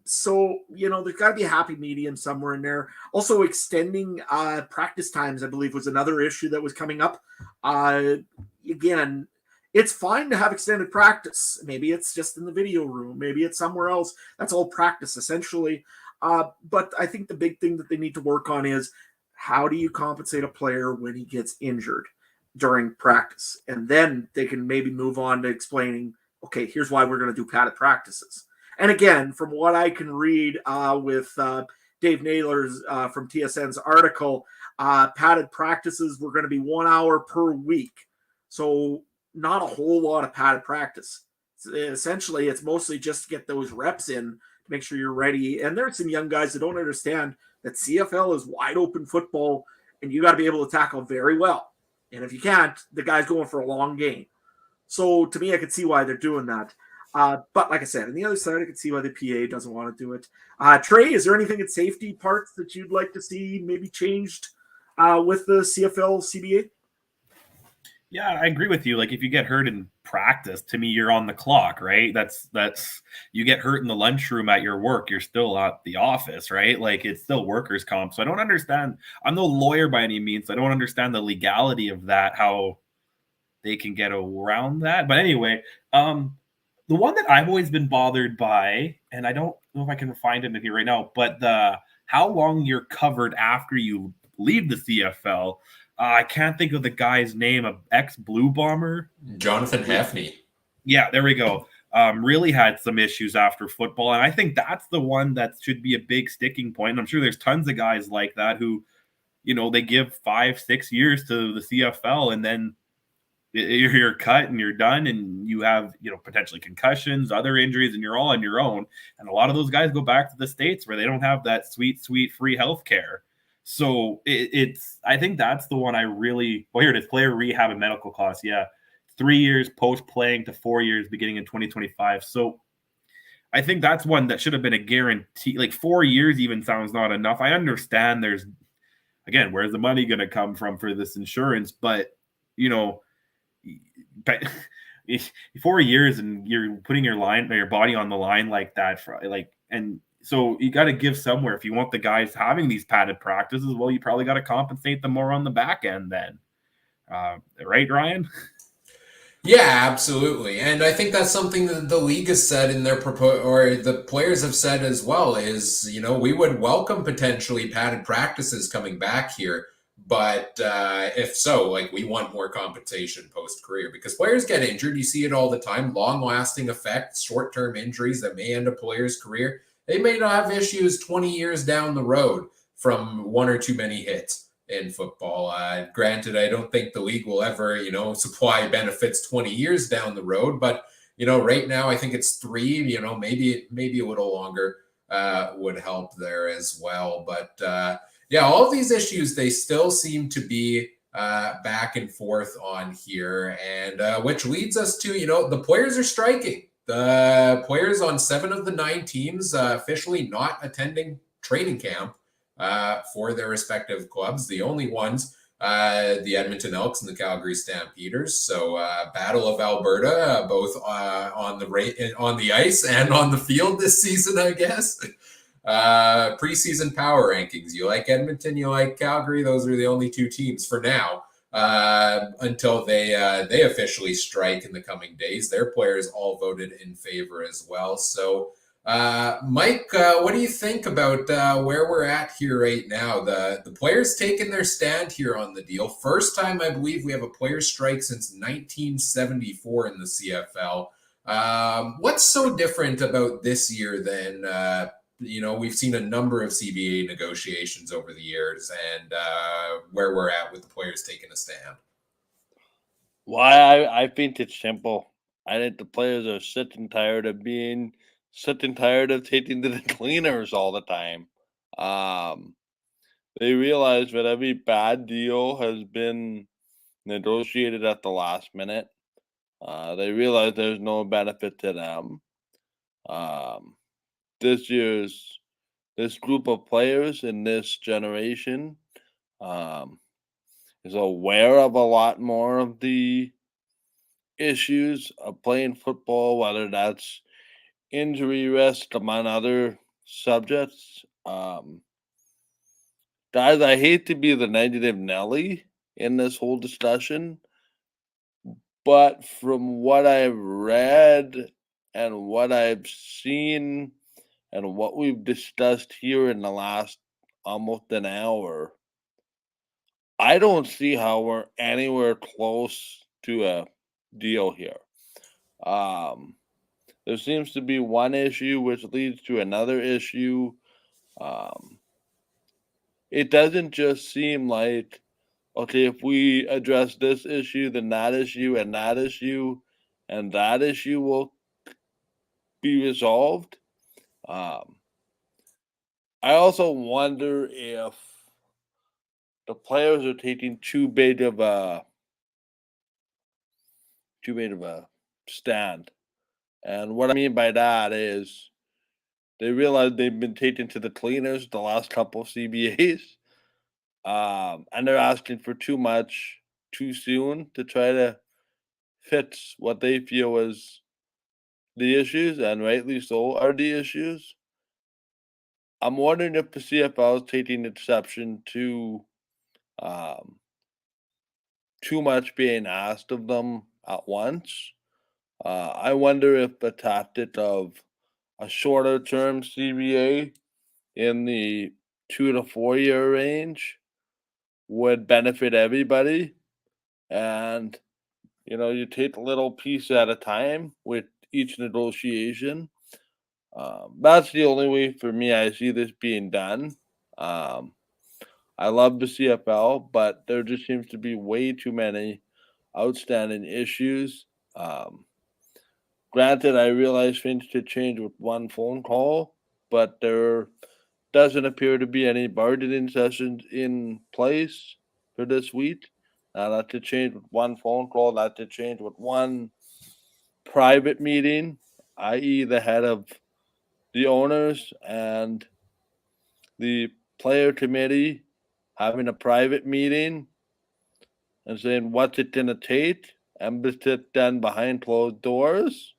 So, there's got to be a happy medium somewhere in there. Also, extending practice times, I believe, was another issue that was coming up. Again, it's fine to have extended practice. Maybe it's just in the video room. Maybe it's somewhere else. That's all practice, essentially. But I think the big thing that they need to work on is, how do you compensate a player when he gets injured during practice? And then they can maybe move on to explaining, okay, here's why we're going to do padded practices. And again, from what I can read with Dave Naylor's from TSN's article, padded practices were going to be 1 hour per week. So not a whole lot of padded practice. Essentially, it's mostly just to get those reps in to make sure you're ready. And there's some young guys that don't understand that CFL is wide open football, and you got to be able to tackle very well. And if you can't, the guy's going for a long game. So to me, I could see why they're doing that. But like I said, on the other side, I could see why the PA doesn't want to do it. Trey, is there anything in safety parts that you'd like to see maybe changed with the CFL CBA? Yeah, I agree with you. Like, if you get hurt in practice, to me, you're on the clock, right? That's you get hurt in the lunchroom at your work, you're still at the office, right? Like, it's still workers' comp. So I don't understand. I'm no lawyer by any means. So I don't understand the legality of that, how they can get around that. But anyway, the one that I've always been bothered by, and I don't know if I can find it in here right now, but how long you're covered after you leave the CFL. I can't think of the guy's name, of ex-Blue Bomber. Jonathan Hafney. Yeah, there we go. Really had some issues after football. And I think that's the one that should be a big sticking point. And I'm sure there's tons of guys like that who, they give 5-6 years to the CFL, and then you're cut and you're done, and you have, potentially concussions, other injuries, and you're all on your own. And a lot of those guys go back to the States where they don't have that sweet free health care. So I think that's the one I really, here it is, player rehab and medical costs. Yeah. 3 years post-playing to 4 years beginning in 2025. So I think that's one that should have been a guarantee. Like, 4 years even sounds not enough. I understand there's, again, where's the money going to come from for this insurance? But, 4 years and you're putting your body on the line like that, and so you got to give somewhere. If you want the guys having these padded practices, well, you probably got to compensate them more on the back end then. Right, Ryan? Yeah, absolutely. And I think that's something that the league has said in their or the players have said as well, is, we would welcome potentially padded practices coming back here. But if so, we want more compensation post-career, because players get injured. You see it all the time, long-lasting effects, short-term injuries that may end a player's career. They may not have issues 20 years down the road from one or too many hits in football. Granted, I don't think the league will ever, supply benefits 20 years down the road. But, right now, I think it's 3, maybe a little longer would help there as well. But, yeah, all of these issues, they still seem to be back and forth on here. And which leads us to, the players are striking. The players on 7 of the 9 teams officially not attending training camp for their respective clubs. The only ones, the Edmonton Elks and the Calgary Stampeders. So Battle of Alberta, both on the ice and on the field this season, I guess. Preseason power rankings. You like Edmonton, you like Calgary. Those are the only 2 teams for now. Until they officially strike in the coming days. Their players all voted in favor as well. So, Mike, what do you think about where we're at here right now? The players taking their stand here on the deal. First time, I believe, we have a player strike since 1974 in the CFL. What's so different about this year than we've seen a number of CBA negotiations over the years, and where we're at with the players taking a stand. Why I think it's simple. I think the players are sick and tired of taking to the cleaners all the time. They realize that every bad deal has been negotiated at the last minute. They realize there's no benefit to them. This group of players in this generation is aware of a lot more of the issues of playing football, whether that's injury risk among other subjects. Guys, I hate to be the negative Nelly in this whole discussion, but from what I've read and what I've seen and what we've discussed here in the last almost an hour, I don't see how we're anywhere close to a deal here. There seems to be one issue which leads to another issue. It doesn't just seem like, okay, if we address this issue, then that issue and that issue and that issue will be resolved. I also wonder if the players are taking too big of a stand. And what I mean by that is they realize they've been taken to the cleaners the last couple of CBAs. And they're asking for too much too soon to try to fix what they feel is the issues, and rightly so are the issues. I'm wondering if the CFL is taking exception to too much being asked of them at once. I wonder if the tactic of a shorter term CBA in the 2 to 4 year range would benefit everybody. And, you take a little piece at a time with each negotiation. That's the only way for me I see this being done. I love the CFL, but there just seems to be way too many outstanding issues. Granted, I realize things could change with one phone call, but there doesn't appear to be any bargaining sessions in place for this week. That could change with one phone call, that could change with one private meeting, i.e., the head of the owners and the player committee having a private meeting and saying what's it gonna take, and sit done behind closed doors.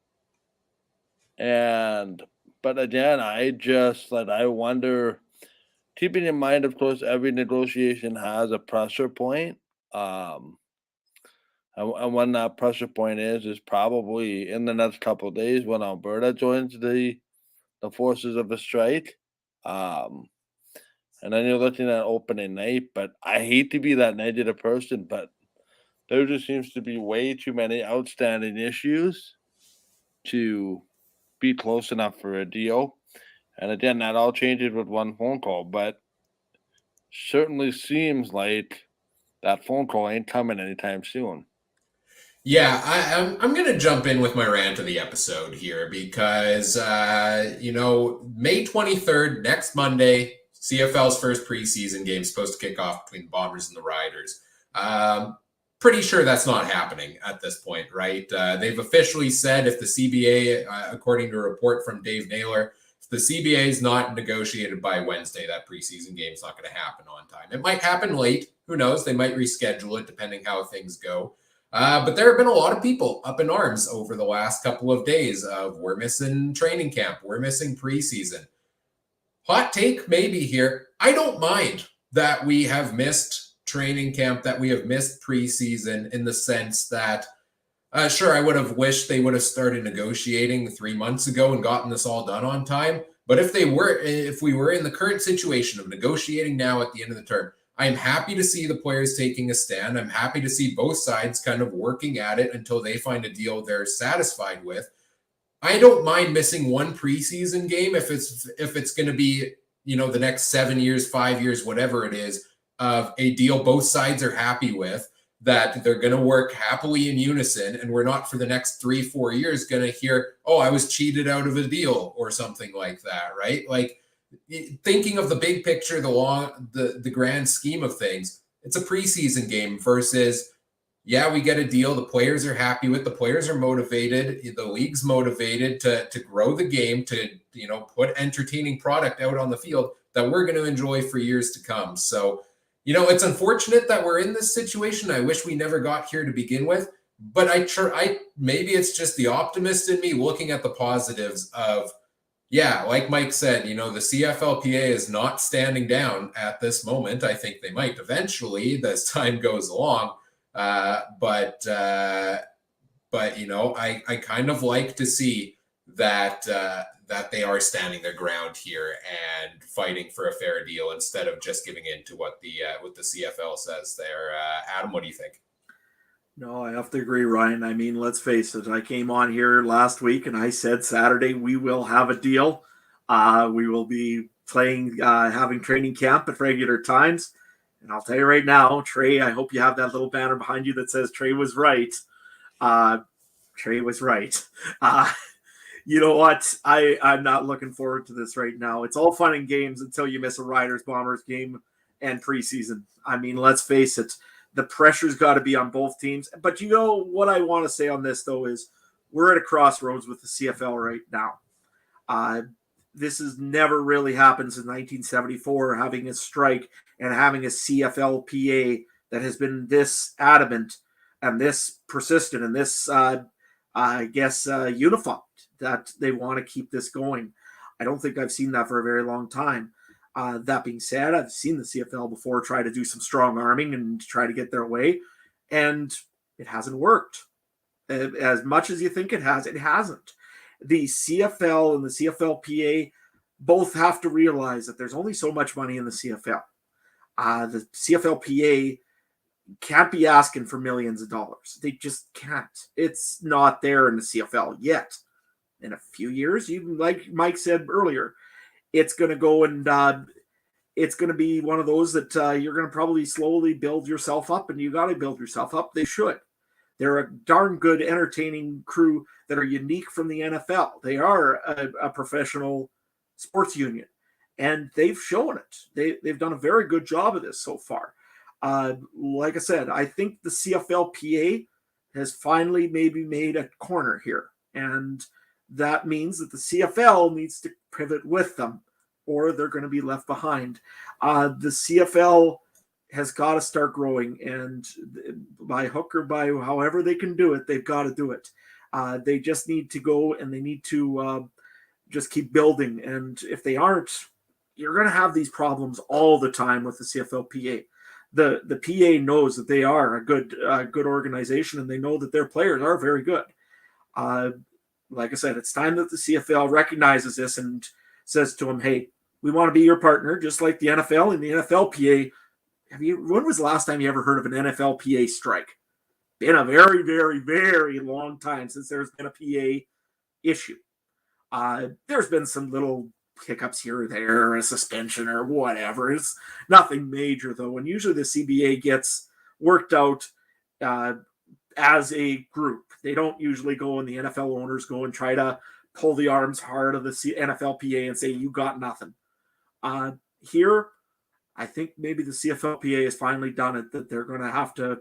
But again, I wonder, keeping in mind, of course, every negotiation has a pressure point. And when that pressure point is probably in the next couple of days when Alberta joins the forces of a strike. And then you're looking at opening night, but I hate to be that negative person, but there just seems to be way too many outstanding issues to be close enough for a deal. And again, that all changes with one phone call, but certainly seems like that phone call ain't coming anytime soon. Yeah, I'm going to jump in with my rant of the episode here because, May 23rd, next Monday, CFL's first preseason game is supposed to kick off between the Bombers and the Riders. Pretty sure that's not happening at this point, right? They've officially said if the CBA, according to a report from Dave Naylor, if the CBA is not negotiated by Wednesday, that preseason game is not going to happen on time. It might happen late. Who knows? They might reschedule it depending how things go. But there have been a lot of people up in arms over the last couple of days of we're missing training camp, we're missing preseason. Hot take maybe here. I don't mind that we have missed training camp, that we have missed preseason, in the sense that, sure, I would have wished they would have started negotiating 3 months ago and gotten this all done on time. But if we were in the current situation of negotiating now at the end of the term, I'm happy to see the players taking a stand. I'm happy to see both sides kind of working at it until they find a deal they're satisfied with. I don't mind missing one preseason game if it's going to be, the next 7 years, 5 years, whatever it is, of a deal both sides are happy with, that they're going to work happily in unison, and we're not for the next 3-4 years going to hear, oh, I was cheated out of a deal or something like that, right? Like, thinking of the big picture, the grand scheme of things, it's a preseason game versus, yeah, we get a deal. The players are happy with. The players are motivated. The league's motivated to grow the game, to put entertaining product out on the field that we're going to enjoy for years to come. So, it's unfortunate that we're in this situation. I wish we never got here to begin with. But maybe it's just the optimist in me looking at the positives of, yeah, like Mike said, the CFLPA is not standing down at this moment. I think they might eventually as time goes along. But I kind of like to see that they are standing their ground here and fighting for a fair deal instead of just giving in to what the CFL says there. Adam, what do you think? No, I have to agree, Ryan. I mean, let's face it. I came on here last week and I said Saturday we will have a deal. We will be playing, having training camp at regular times. And I'll tell you right now, Trey, I hope you have that little banner behind you that says Trey was right. Trey was right. You know what? I'm not looking forward to this right now. It's all fun and games until you miss a Riders-Bombers game and preseason. I mean, let's face it. The pressure's got to be on both teams. But what I want to say on this, though, is we're at a crossroads with the CFL right now. This has never really happened since 1974, having a strike and having a CFLPA that has been this adamant and this persistent and this, unified that they want to keep this going. I don't think I've seen that for a very long time. That being said, I've seen the CFL before try to do some strong arming and try to get their way, and it hasn't worked. As much as you think it has, it hasn't. The CFL and the CFLPA both have to realize that there's only so much money in the CFL. The CFLPA can't be asking for millions of dollars. They just can't. It's not there in the CFL yet. In a few years, like Mike said earlier, it's going to go and it's going to be one of those that you're going to probably slowly build yourself up, and you got to build yourself up. They should. They're a darn good, entertaining crew that are unique from the NFL. They are a professional sports union, and they've shown it. They've done a very good job of this so far. Like I said, I think the CFLPA has finally maybe made a corner here, and that means that the CFL needs to pivot with them, or they're going to be left behind. The CFL has got to start growing, and by hook or by however they can do it, they've got to do it. They just need to go, and they need to just keep building. And if they aren't, you're going to have these problems all the time with the CFLPA. The PA knows that they are a good organization, and they know that their players are very good. Like I said, it's time that the CFL recognizes this and says to them, hey, we want to be your partner, just like the NFL and the NFLPA. When was the last time you ever heard of an NFLPA strike? Been a very, very, very long time since there's been a PA issue. There's been some little hiccups here or there, a suspension or whatever. It's nothing major, though. And usually the CBA gets worked out as a group. They don't usually go, and the NFL owners go and try to pull the arms hard of the NFLPA and say, you got nothing. Here, I think maybe the CFLPA has finally done it, that they're going to have to,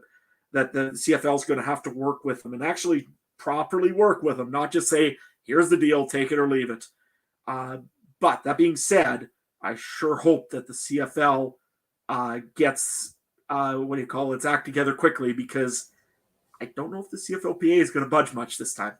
that the CFL is going to have to work with them and actually properly work with them, not just say, here's the deal, take it or leave it. But that being said, I sure hope that the CFL gets, its act together quickly, because I don't know if the CFLPA is going to budge much this time.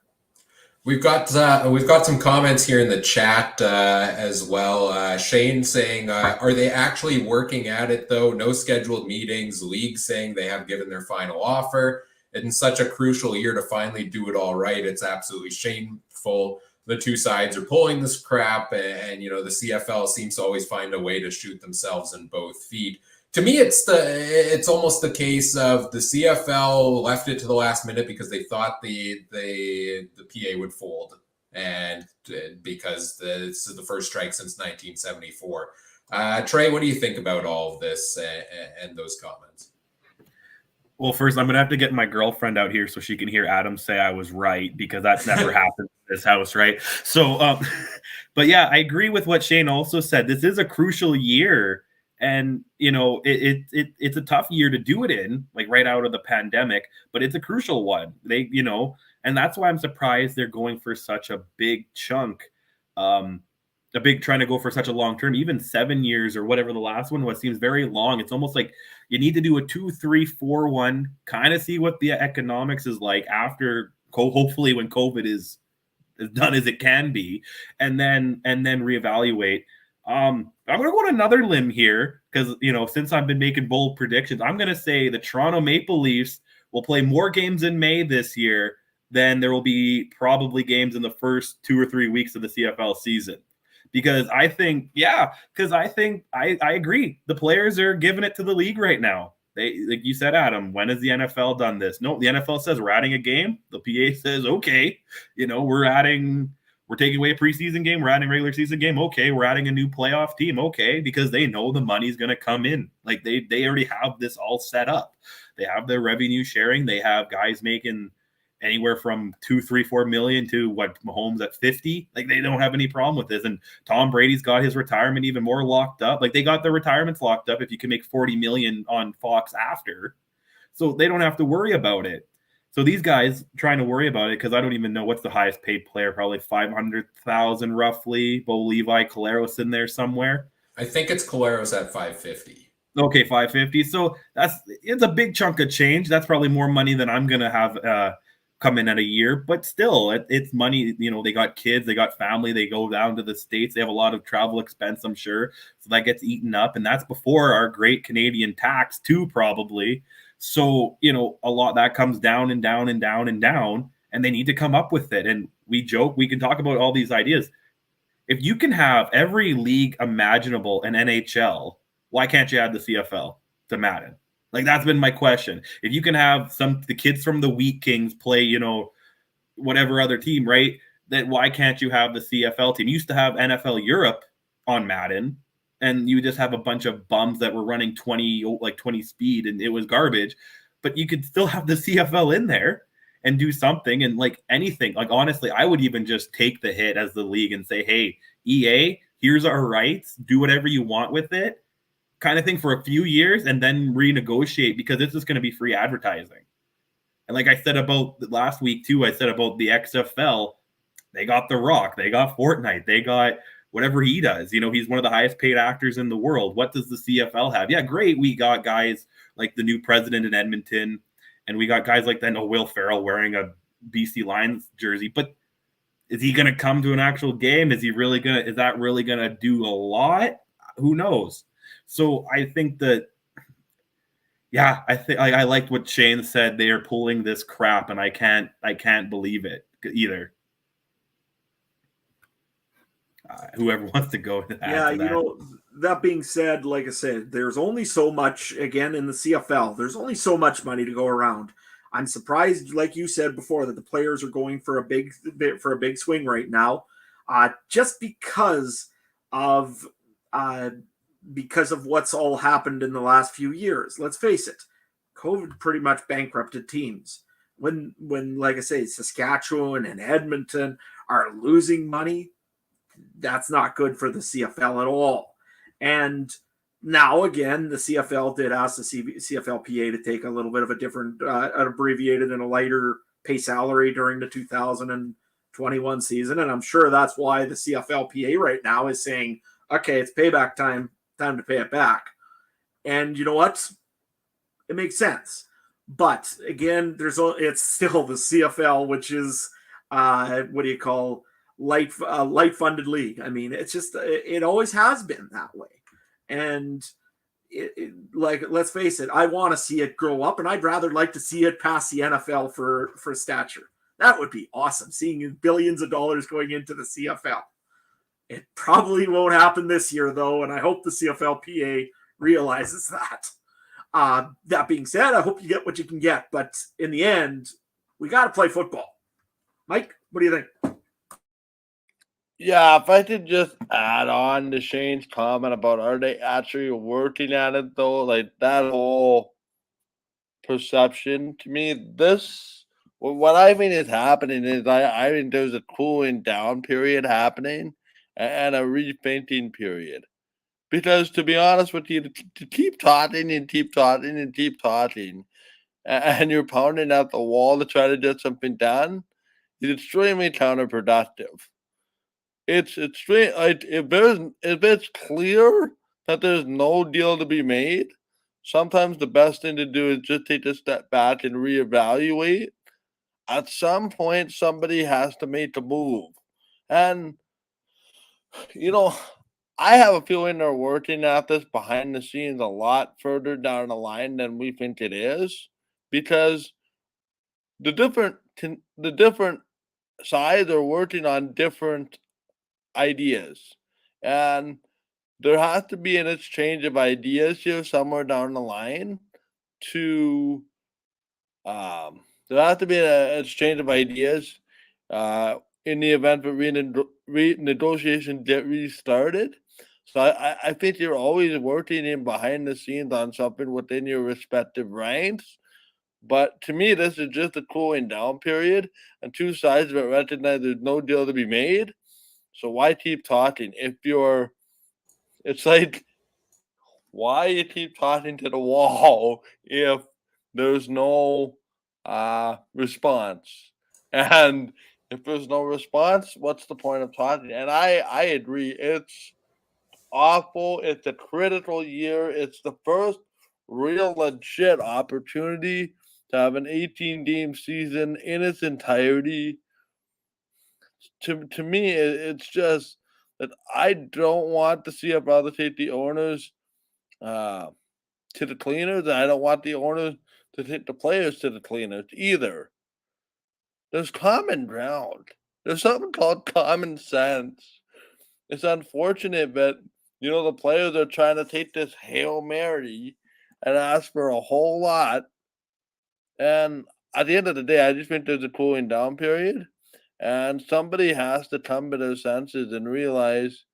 We've got some comments here in the chat as well. Shane saying, are they actually working at it, though? No scheduled meetings. League saying they have given their final offer. In such a crucial year to finally do it all right, it's absolutely shameful. The two sides are pulling this crap, and the CFL seems to always find a way to shoot themselves in both feet. To me, it's almost the case of the CFL left it to the last minute because they thought the PA would fold and because this is the first strike since 1974. Trey, what do you think about all of this and those comments? Well, first, I'm going to have to get my girlfriend out here so she can hear Adam say I was right, because that's never happened in this house, right? So, but yeah, I agree with what Shane also said. This is a crucial year, and, you know, it's a tough year to do it in, like right out of the pandemic, but it's a crucial one. They, you know, and that's why I'm surprised they're going for such a big chunk, trying to go for such a long term. Even 7 years or whatever the last one was seems very long. It's almost like you need to do a 2-3-4-1, kind of see what the economics is like after, hopefully when COVID is as done as it can be, and then reevaluate. I'm going to go on another limb here because, you know, since I've been making bold predictions, I'm going to say the Toronto Maple Leafs will play more games in May this year than there will be probably games in the first 2 or 3 weeks of the CFL season. Because I think I agree. The players are giving it to the league right now. They, like you said, Adam, when has the NFL done this? No, the NFL says we're adding a game. The PA says, okay, you know, we're taking away a preseason game. We're adding a regular season game. Okay, we're adding a new playoff team. Okay, because they know the money's going to come in. Like they already have this all set up. They have their revenue sharing. They have guys making anywhere from 2, 3, 4 million to what Mahomes at 50. Like they don't have any problem with this. And Tom Brady's got his retirement even more locked up. Like they got their retirements locked up if you can make 40 million on Fox after. So they don't have to worry about it. So these guys trying to worry about it, because I don't even know what's the highest paid player, probably 500,000 roughly. Bo Levi, Caleros in there somewhere. I think it's Caleros at 550. Okay, 550. So it's a big chunk of change. That's probably more money than I'm gonna have come in at a year, but still it's money. You know, they got kids, they got family, they go down to the States, they have a lot of travel expense, I'm sure, so that gets eaten up, and that's before our great Canadian tax too, probably. So, you know, a lot that comes down and down and down and down, and they need to come up with it. And we joke, we can talk about all these ideas. If you can have every league imaginable in NHL, why can't you add the CFL to Madden? Like, that's been my question. If you can have the kids from the Wheat Kings play, you know, whatever other team, right? Then why can't you have the CFL team? You used to have NFL Europe on Madden, and you just have a bunch of bums that were running 20 speed, and it was garbage. But you could still have the CFL in there and do something, and like anything. Like, honestly, I would even just take the hit as the league and say, hey, EA, here's our rights. Do whatever you want with it, kind of thing, for a few years, and then renegotiate, because it's just going to be free advertising. And like I said about last week too, I said about the XFL, they got The Rock, they got Fortnite, they got whatever he does. You know, he's one of the highest paid actors in the world. What does the CFL have? Yeah, great. We got guys like the new president in Edmonton, and we got guys like Will Ferrell wearing a BC Lions jersey. But is he going to come to an actual game? Is that really going to do a lot? Who knows? So I think that, yeah, I liked what Shane said. They are pulling this crap, and I can't believe it either. Whoever wants to go to that. Yeah, you know, that being said, like I said, there's only so much, again, in the CFL. There's only so much money to go around. I'm surprised, like you said before, that the players are going for a big swing right now, just because of what's all happened in the last few years. Let's face it, COVID pretty much bankrupted teams. When like I say, Saskatchewan and Edmonton are losing money, that's not good for the CFL at all. And now, again, the CFL did ask the CFLPA to take a little bit of a different, abbreviated and a lighter pay salary during the 2021 season. And I'm sure that's why the CFLPA right now is saying, okay, it's payback time to pay it back. And you know what? It makes sense. But again, it's still the CFL, which is light funded league. I mean, it's just, it always has been that way. And like, let's face it, I want to see it grow up, and I'd rather like to see it pass the NFL for stature. That would be awesome, seeing billions of dollars going into the CFL. It probably won't happen this year, though, and I hope the CFLPA realizes that. That being said, I hope you get what you can get, but in the end, we got to play football. Mike, what do you think? Yeah, if I could just add on to Shane's comment about are they actually working at it though, like that whole perception to me, what I mean is happening is I think there's a cooling down period happening and a rethinking period. Because to be honest with you, to keep talking and keep talking and keep talking, and you're pounding at the wall to try to get something done, is extremely counterproductive. It's extreme. Like if it's clear that there's no deal to be made, sometimes the best thing to do is just take a step back and reevaluate. At some point, somebody has to make a move, and you know, I have a feeling they're working at this behind the scenes a lot further down the line than we think it is, because the different sides are working on different ideas, and there has to be an exchange of ideas here somewhere down the line to there has to be an exchange of ideas in the event that renegotiation get restarted. So I think you're always working in behind the scenes on something within your respective ranks. But to me, this is just a cooling down period, and two sides of it recognize there's no deal to be made. So why keep talking? It's like, why you keep talking to the wall if there's no response? And if there's no response, what's the point of talking? And I agree. It's awful. It's a critical year. It's the first real legit opportunity to have an 18-game season in its entirety. To me, it's just that I don't want to see a brother take the owners uh, to the cleaners, and I don't want the owners to take the players to the cleaners either. There's common ground. There's something called common sense. It's unfortunate that the players are trying to take this Hail Mary and ask for a whole lot. And at the end of the day, I just think there's a cooling down period. And somebody has to come to their senses and realize,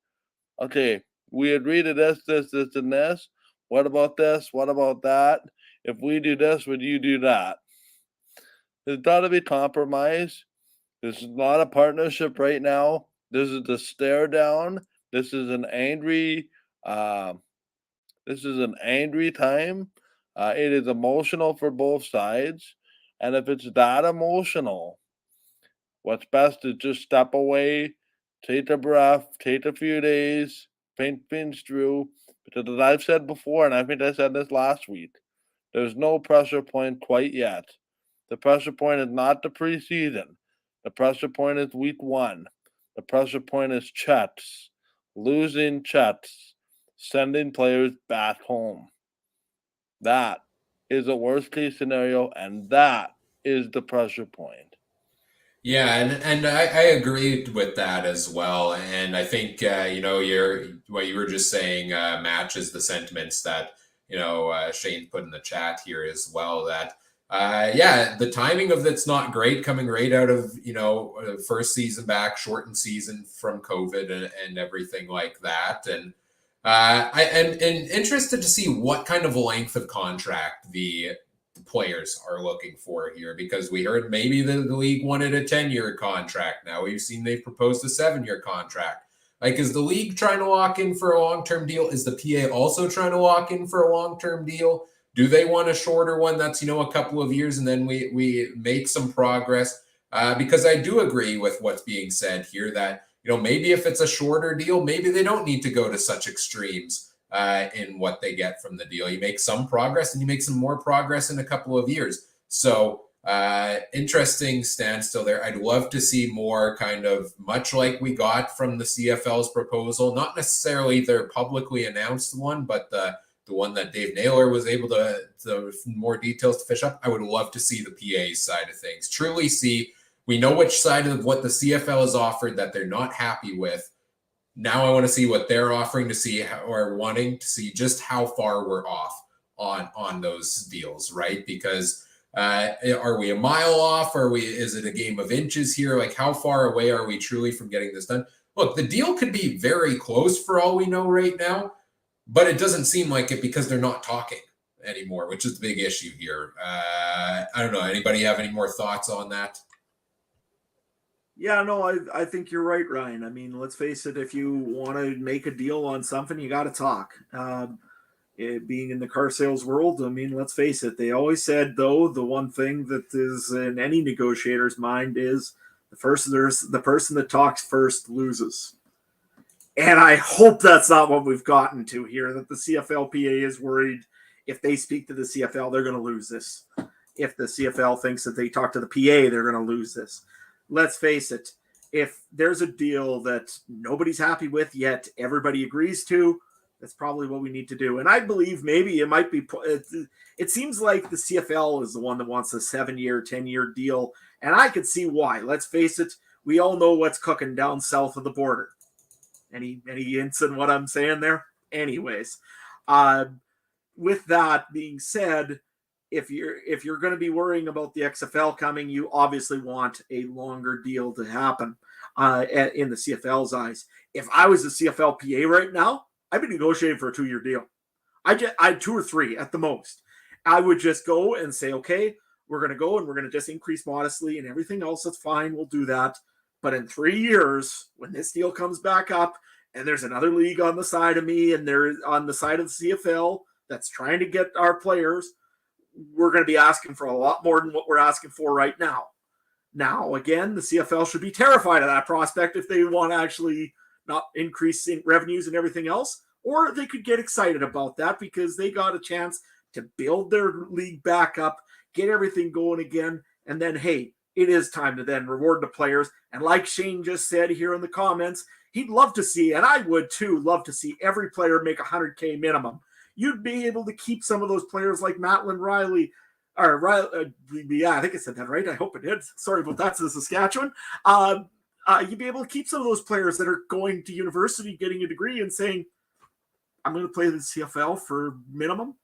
okay, we agree to this, and this. What about this? What about that? If we do this, would you do that? There's got to be compromise. This is not a partnership right now. This is a stare down. This is an angry. Uh, this is an angry time. It is emotional for both sides, and if it's that emotional, what's best is just step away, take a breath, take a few days, think things through. Because as I've said before, and I think I said this last week, there's no pressure point quite yet. The pressure point is not the preseason. The pressure point is week one. The pressure point is checks, losing checks, sending players back home. That is a worst case scenario, and that is the pressure point. Yeah, and I agree with that as well. And I think what you were just saying matches the sentiments that Shane put in the chat here as well. That yeah, the timing of that's not great, coming right out of first season back, shortened season from COVID and everything like that. And I am interested to see what kind of length of contract the players are looking for here, because we heard maybe the league wanted a 10-year contract. Now we've seen they've proposed a 7-year contract. Like, is the league trying to lock in for a long-term deal? Is the PA also trying to lock in for a long-term deal? Do they want a shorter one that's a couple of years and then we make some progress? Because I do agree with what's being said here that maybe if it's a shorter deal, maybe they don't need to go to such extremes in what they get from the deal. You make some progress and you make some more progress in a couple of years. So interesting standstill there. I'd love to see more, kind of much like we got from the CFL's proposal, not necessarily their publicly announced one, but the one that Dave Naylor was able to more details to fish up. I would love to see the PA side of things. Truly see, we know which side of what the CFL has offered that they're not happy with. Now I want to see what they're offering to see or wanting to see just how far we're off on those deals, right? Because are we a mile off? Is it a game of inches here? Like, how far away are we truly from getting this done? look, the deal could be very close for all we know right now, but it doesn't seem like it because they're not talking anymore, which is the big issue here. I don't know. Anybody have any more thoughts on that? Yeah, no, I think you're right, Ryan. I mean, let's face it, if you want to make a deal on something, you got to talk. Being in the car sales world, I mean, let's face it, they always said, though, the one thing that is in any negotiator's mind is the person that talks first loses. And I hope that's not what we've gotten to here, that the CFLPA is worried if they speak to the CFL, they're going to lose this. If the CFL thinks that they talk to the PA, they're going to lose this. Let's face it, if there's a deal that nobody's happy with yet everybody agrees to, that's probably what we need to do. And I believe maybe it might be – it seems like the CFL is the one that wants a 7-year, 10-year deal, and I could see why. Let's face it, we all know what's cooking down south of the border. Any hints in what I'm saying there? Anyways, with that being said, if you're going to be worrying about the XFL coming, you obviously want a longer deal to happen in the CFL's eyes. If I was the CFLPA right now, I'd be negotiating for a 2-year deal. I'd 2 or 3 at the most. I would just go and say, okay, we're going to go and we're going to just increase modestly and everything else, that's fine. We'll do that. But in 3 years, when this deal comes back up and there's another league on the side of me and they're on the side of the CFL that's trying to get our players, we're going to be asking for a lot more than what we're asking for right now. Now, again, the CFL should be terrified of that prospect if they want to actually not increase in revenues and everything else, or they could get excited about that because they got a chance to build their league back up, get everything going again, and then, hey, it is time to then reward the players. And like Shane just said here in the comments, he'd love to see, and I would too, love to see every player make $100K minimum. You'd be able to keep some of those players like Matlin Riley, yeah, I think I said that right. I hope I did. Sorry about that, to Saskatchewan. You'd be able to keep some of those players that are going to university, getting a degree, and saying, I'm going to play the CFL for minimum?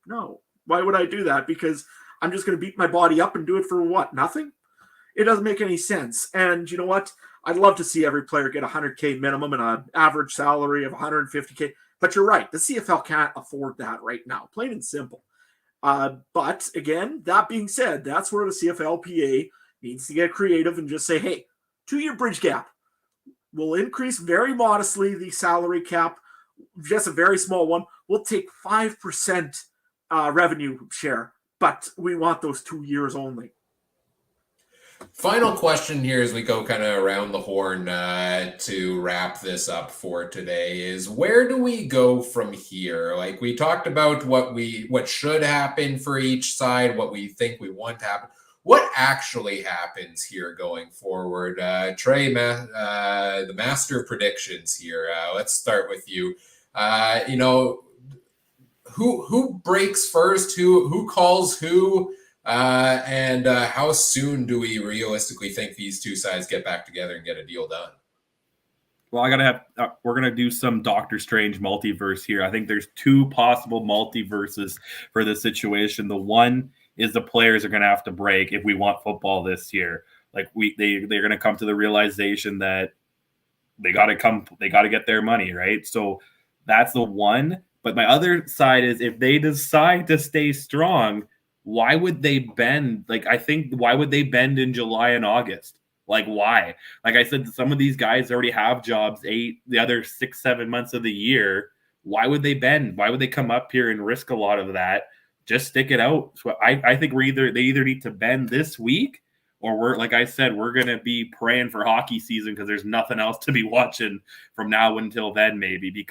No. Why would I do that? Because I'm just going to beat my body up and do it for what? Nothing? It doesn't make any sense. And you know what? I'd love to see every player get $100K minimum and an average salary of $150K. But you're right. The CFL can't afford that right now, plain and simple. But again, that being said, that's where the CFLPA needs to get creative and just say, hey, 2-year bridge gap. We'll increase very modestly the salary cap, just a very small one. We'll take 5% revenue share, but we want those 2 years only. Final question here as we go kind of around the horn to wrap this up for today is, where do we go from here? Like, we talked about what should happen for each side, what we think we want to happen. What actually happens here going forward? Trey, the master of predictions here. Let's start with you. Who breaks first? Who calls who? And how soon do we realistically think these two sides get back together and get a deal done? Well, we're going to do some Doctor Strange multiverse here. I think there's 2 possible multiverses for this situation. The one is the players are going to have to break if we want football this year. Like they're going to come to the realization that they got to get their money, right? So that's the one. But my other side is, if they decide to stay strong, why would they bend? Why would they bend in July and August? Like, why? Like I said, some of these guys already have jobs the other 6-7 months of the year. Why would they bend? Why would they come up here and risk a lot of that? Just stick it out. So I think they either need to bend this week, or we're going to be praying for hockey season because there's nothing else to be watching from now until then, maybe,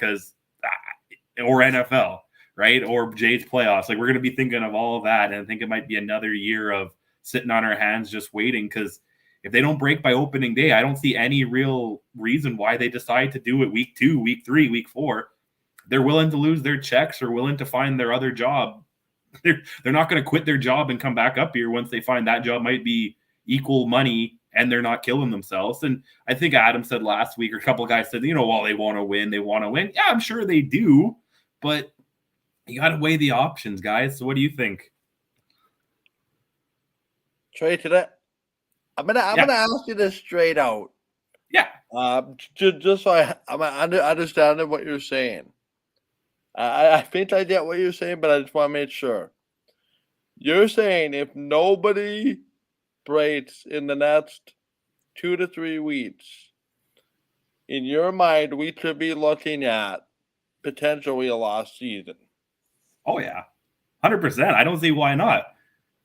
or NFL. Right? Or Jays playoffs. Like, we're going to be thinking of all of that. And I think it might be another year of sitting on our hands just waiting, because if they don't break by opening day, I don't see any real reason why they decide to do it week 2, week 3, week 4. They're willing to lose their checks or willing to find their other job. They're not going to quit their job and come back up here once they find that job might be equal money and they're not killing themselves. And I think Adam said last week, or a couple of guys said, they want to win. Yeah, I'm sure they do. But you got to weigh the options, guys. So what do you think? Trey, today I'm gonna ask you this straight out. Yeah. Just so I'm understanding what you're saying. I think I get what you're saying, but I just want to make sure. You're saying if nobody breaks in the next 2 to 3 weeks, in your mind, we could be looking at potentially a lost season. Oh, yeah. 100%. I don't see why not.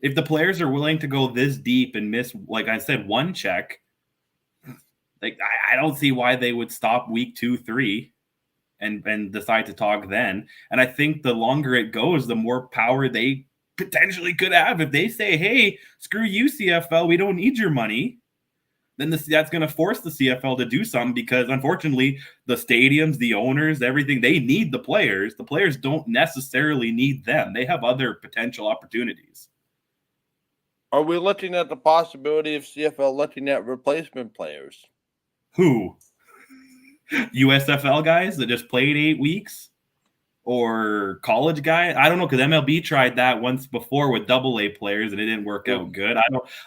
If the players are willing to go this deep and miss, like I said, one check, like I don't see why they would stop week 2, 3 and decide to talk then. And I think the longer it goes, the more power they potentially could have. If they say, hey, screw you, CFL, we don't need your money, then that's going to force the CFL to do something, because unfortunately the stadiums, the owners, everything, they need the players. The players don't necessarily need them. They have other potential opportunities. Are we looking at the possibility of CFL looking at replacement players? Who? USFL guys that just played 8 weeks? Or college guy? I don't know, because MLB tried that once before with AA players and it didn't work out good.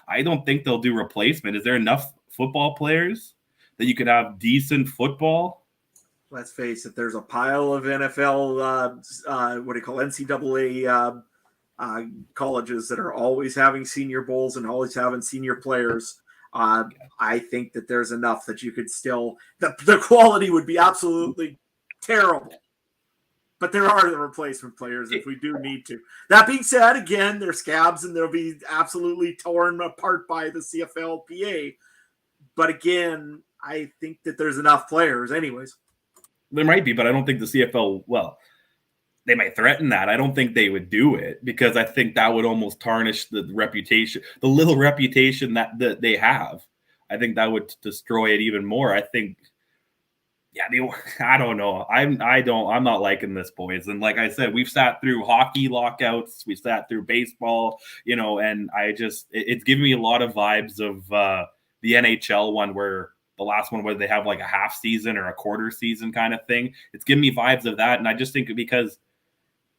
I don't think they'll do replacement. Is there enough football players that you could have decent football? Let's face it, there's a pile of NFL, NCAA colleges that are always having senior bowls and always having senior players. I think that there's enough that you could still, the quality would be absolutely terrible. But there are the replacement players if we do need to. That being said, again, they're scabs and they'll be absolutely torn apart by the CFLPA. But again, I think that there's enough players anyways. There might be, but I don't think the CFL, well, they might threaten that. I don't think they would do it, because I think that would almost tarnish the reputation, the little reputation that they have. I think that would destroy it even more. I think, yeah, I don't know. I'm not liking this, boys. And like I said, we've sat through hockey lockouts, we sat through baseball, and it's giving me a lot of vibes of the NHL one, where the last one where they have like a half season or a quarter season kind of thing. It's giving me vibes of that. And I just think because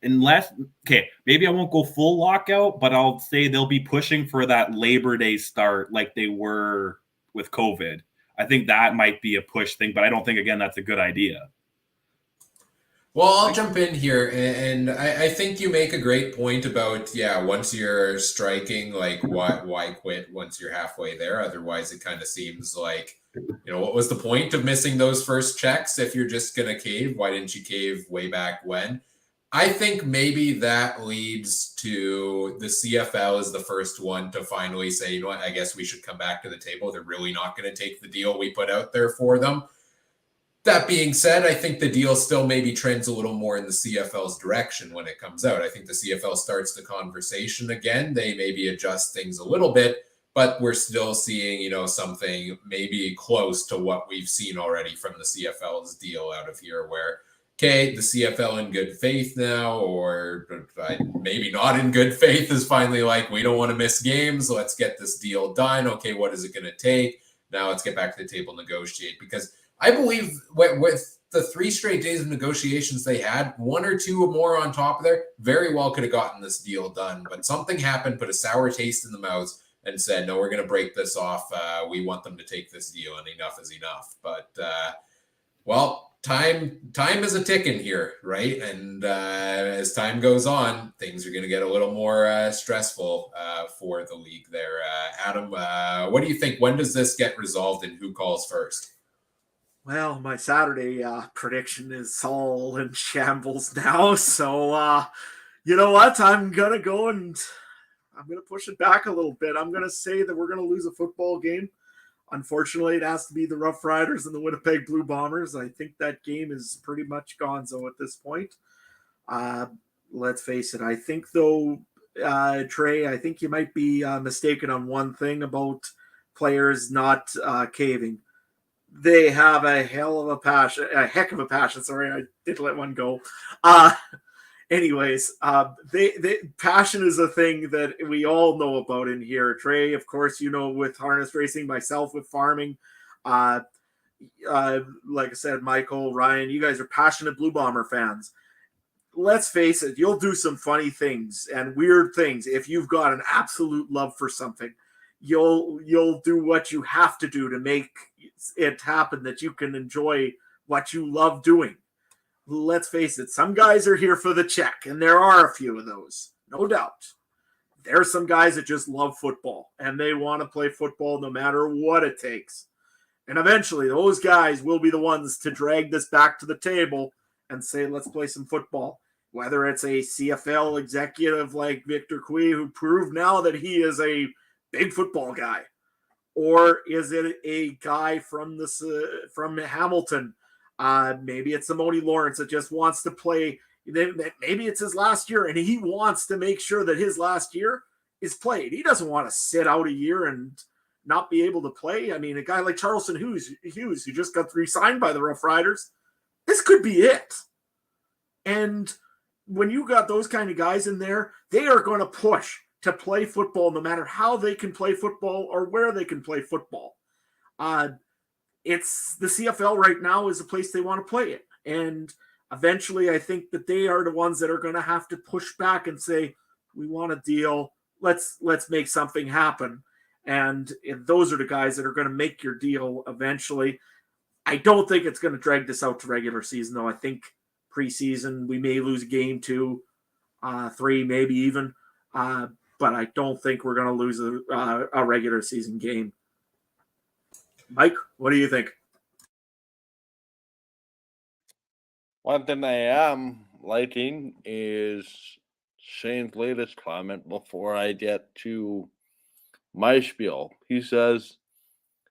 maybe I won't go full lockout, but I'll say they'll be pushing for that Labor Day start like they were with COVID. I think that might be a push thing, but I don't think, again, that's a good idea. Well, I'll jump in here, and I think you make a great point about, once you're striking, like, why quit once you're halfway there? Otherwise, it kind of seems like, what was the point of missing those first checks if you're just going to cave? Why didn't you cave way back when? I think maybe that leads to the CFL is the first one to finally say, you know what, I guess we should come back to the table. They're really not going to take the deal we put out there for them. That being said, I think the deal still maybe trends a little more in the CFL's direction when it comes out. I think the CFL starts the conversation again. They maybe adjust things a little bit, but we're still seeing, something maybe close to what we've seen already from the CFL's deal out of here, where the CFL in good faith now, or maybe not in good faith, is finally like, we don't want to miss games. Let's get this deal done. Okay, what is it going to take? Now let's get back to the table, negotiate. Because I believe with the 3 straight days of negotiations they had, 1 or 2 more on top of there, very well could have gotten this deal done. But something happened, put a sour taste in the mouths, and said, no, we're going to break this off. We want them to take this deal, and enough is enough. But, time is a ticking here, right? And as time goes on, things are going to get a little more stressful for the league there. Adam, what do you think? When does this get resolved, and who calls first? Well, my Saturday prediction is all in shambles now. So, you know what? I'm going to go and I'm going to push it back a little bit. I'm going to say that we're going to lose a football game. Unfortunately, it has to be the Rough Riders and the Winnipeg Blue Bombers. I think that game is pretty much gonzo at this point. Let's face it. I think, though, Trey, I think you might be mistaken on one thing about players not caving. They have a heck of a passion. Sorry, I did let one go. Anyways, passion is a thing that we all know about in here. Trey, of course, with harness racing, myself with farming. Like I said, Michael, Ryan, you guys are passionate Blue Bomber fans. Let's face it, you'll do some funny things and weird things if you've got an absolute love for something. You'll do what you have to do to make it happen that you can enjoy what you love doing. Let's face it, some guys are here for the check, and there are a few of those, no doubt. There's some guys that just love football, and they want to play football no matter what it takes. And eventually, those guys will be the ones to drag this back to the table and say, let's play some football. Whether it's a CFL executive like Victor Cui, who proved now that he is a big football guy, or is it a guy from Hamilton? Maybe it's Simone Lawrence that just wants to play. Maybe it's his last year, and he wants to make sure that his last year is played. He doesn't want to sit out a year and not be able to play. I mean, a guy like Charleston Hughes, who just got re-signed by the Rough Riders, this could be it. And when you got those kind of guys in there, they are going to push to play football no matter how they can play football or where they can play football. It's the CFL right now is the place they want to play it. And eventually I think that they are the ones that are going to have to push back and say, we want a deal. Let's make something happen. And those are the guys that are going to make your deal eventually. I don't think it's going to drag this out to regular season, though. I think preseason we may lose a game, 2, 3, maybe even. But I don't think we're going to lose a regular season game. Mike, what do you think? One thing I am liking is Shane's latest comment before I get to my spiel. He says,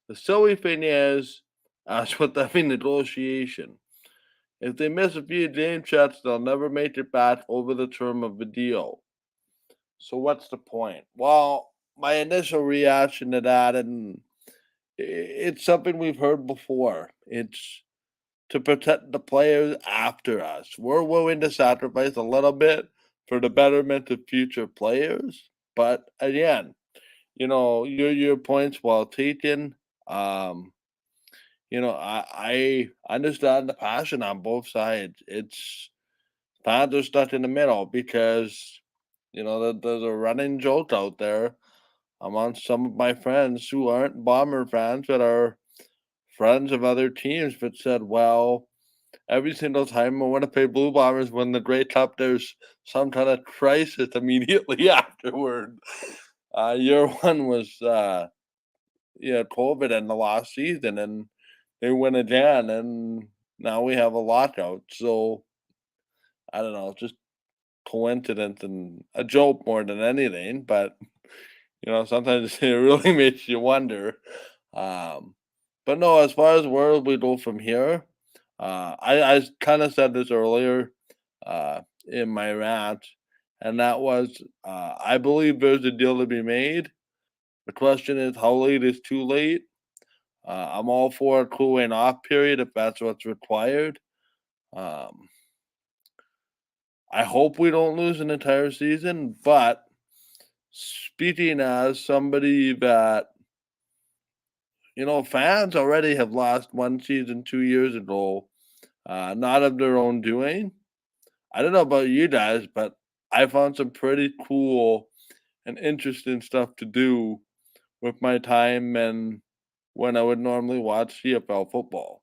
the silly thing is, as with every negotiation, if they miss a few game checks, they'll never make it back over the term of the deal. So what's the point? Well, my initial reaction to that, and it's something we've heard before. It's to protect the players after us. We're willing to sacrifice a little bit for the betterment of future players. But again, your point's well taken. I understand the passion on both sides. It's fans are stuck in the middle because, there's a running joke out there among some of my friends who aren't Bomber fans but are friends of other teams that said, well, every single time I want to play Blue Bombers when the Grey Cup, there's some kind of crisis immediately afterward. Year one was COVID in the last season, and they win again, and now we have a lockout. So I don't know, just coincidence and a joke more than anything, but sometimes it really makes you wonder. But no, as far as where we go from here, I kind of said this earlier in my rant, and that was I believe there's a deal to be made. The question is, how late is too late? I'm all for a cooling off period if that's what's required. I hope we don't lose an entire season, but speaking as somebody that, fans already have lost one season 2 years ago, not of their own doing. I don't know about you guys, but I found some pretty cool and interesting stuff to do with my time and when I would normally watch CFL football.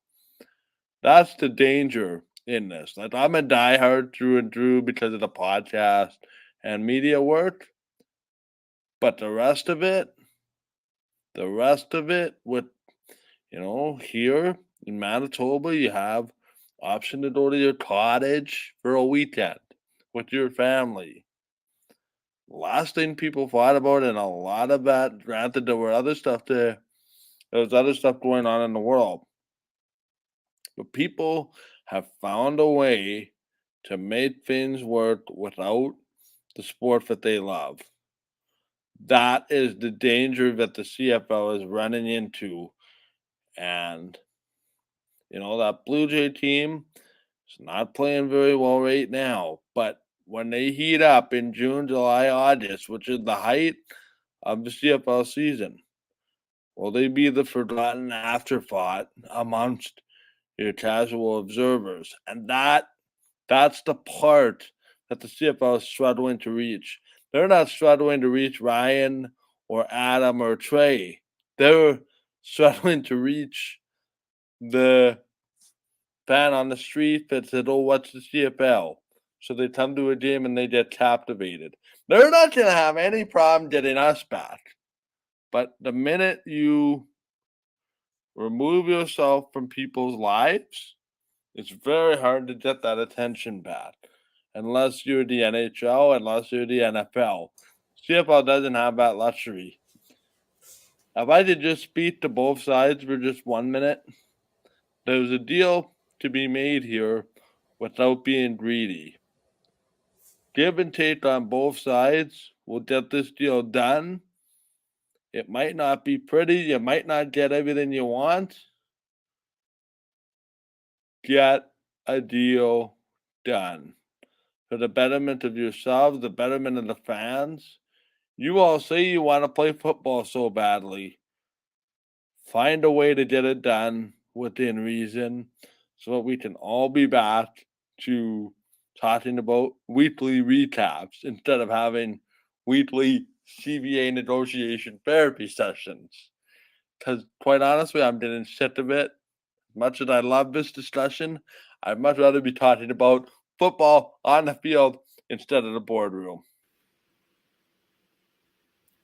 That's the danger in this. Like, I'm a diehard through and through because of the podcast and media work, but the rest of it with, here in Manitoba, you have option to go to your cottage for a weekend with your family. Last thing people thought about, and a lot of that, granted, there was other stuff going on in the world, but people have found a way to make things work without the sport that they love. That is the danger that the CFL is running into. And, that Blue Jay team is not playing very well right now. But when they heat up in June, July, August, which is the height of the CFL season, will they be the forgotten afterthought amongst your casual observers? And that's the part that the CFL is struggling to reach. They're not struggling to reach Ryan or Adam or Trey. They're struggling to reach the fan on the street that said, "Oh, what's the CFL?" So they come to a game and they get captivated. They're not going to have any problem getting us back. But the minute you remove yourself from people's lives, it's very hard to get that attention back. Unless you're the NHL, unless you're the NFL. CFL doesn't have that luxury. If I could just speak to both sides for just 1 minute, there's a deal to be made here without being greedy. Give and take on both sides. We'll get this deal done. It might not be pretty. You might not get everything you want. Get a deal done for the betterment of yourselves, the betterment of the fans. You all say you want to play football so badly. Find a way to get it done within reason so that we can all be back to talking about weekly recaps instead of having weekly CBA negotiation therapy sessions. Because quite honestly, I'm getting sick of it. As much as I love this discussion, I'd much rather be talking about football on the field instead of the boardroom.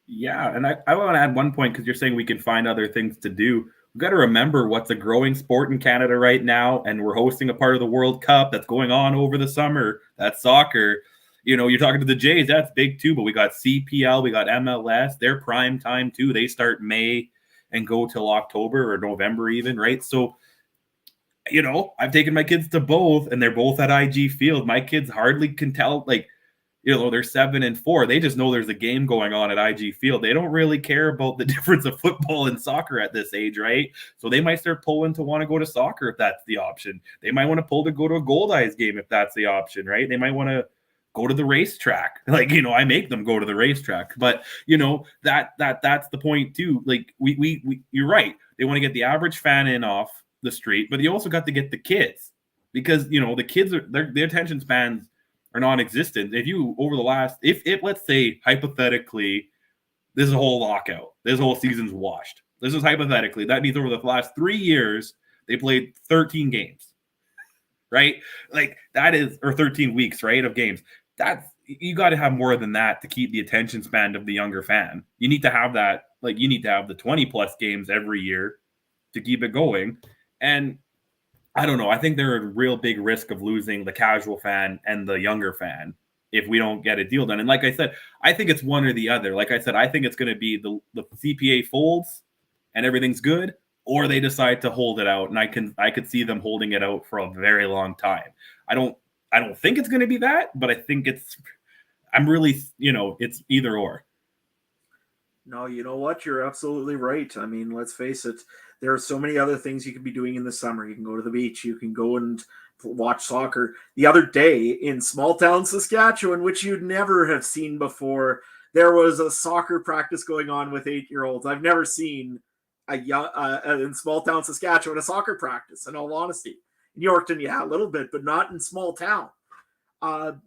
Yeah, and I want to add one point because you're saying we can find other things to do. We've got to remember what's a growing sport in Canada right now, and we're hosting a part of the World Cup that's going on over the summer. That's soccer. You know, you're talking to the Jays, that's big too, but we got CPL, we got MLS. They're prime time too. They start May and go till October or November even, right? So, you know, I've taken my kids to both, and they're both at IG Field. My kids hardly can tell, like, you know, they're 7 and 4. They just know there's a game going on at IG Field. They don't really care about the difference of football and soccer at this age, right? So they might start pulling to want to go to soccer if that's the option. They might want to pull to go to a Gold Eyes game if that's the option, right? They might want to go to the racetrack. Like, you know, I make them go to the racetrack. But, you know, that's the point too. Like, we you're right. They want to get the average fan in off the street, but you also got to get the kids, because, you know, the kids are their attention spans are non-existent. If you over the last, if let's say hypothetically, this is a whole lockout, this whole season's washed. This is hypothetically. That means over the last 3 years they played 13 games, right? Like that is, or 13 weeks, right, of games. That's, you got to have more than that to keep the attention span of the younger fan. You need to have that, like you need to have the 20 plus games every year to keep it going. And I don't know. I think they're at real big risk of losing the casual fan and the younger fan if we don't get a deal done. And like I said, I think it's one or the other. Like I said, I think it's going to be the CPA folds and everything's good, or they decide to hold it out. And I could see them holding it out for a very long time. I don't think it's going to be that, but I think I'm really, you know, it's either or. No, you know what? You're absolutely right. I mean, let's face it. There are so many other things you can be doing in the summer. You can go to the beach. You can go and watch soccer. The other day in small town Saskatchewan, which you'd never have seen before, there was a soccer practice going on with 8-year-olds. I've never seen in small town Saskatchewan a soccer practice, in all honesty. In Yorkton, yeah, a little bit, but not in small town.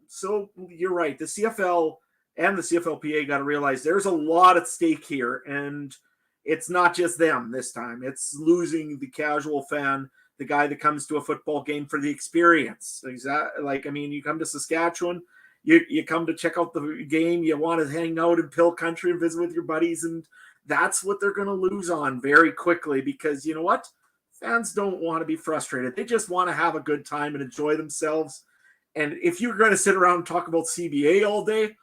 So you're right. The CFL and the CFLPA got to realize there's a lot at stake here, and it's not just them this time. It's losing the casual fan, the guy that comes to a football game for the experience. Exactly. Like, I mean, you come to Saskatchewan, you come to check out the game, you want to hang out in Pill Country and visit with your buddies, and that's what they're going to lose on very quickly, because you know what? Fans don't want to be frustrated. They just want to have a good time and enjoy themselves. And if you're going to sit around and talk about CBA all day,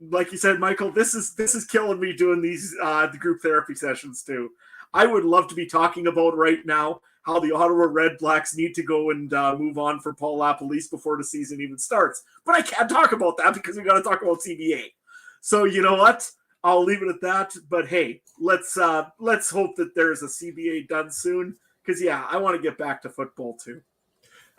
like you said, Michael, this is killing me doing these the group therapy sessions too. I would love to be talking about right now how the Ottawa Red Blacks need to go and move on for Paul LaPolice before the season even starts. But I can't talk about that because we got to talk about CBA. So you know what? I'll leave it at that. But hey, let's hope that there's a CBA done soon, because yeah, I want to get back to football too.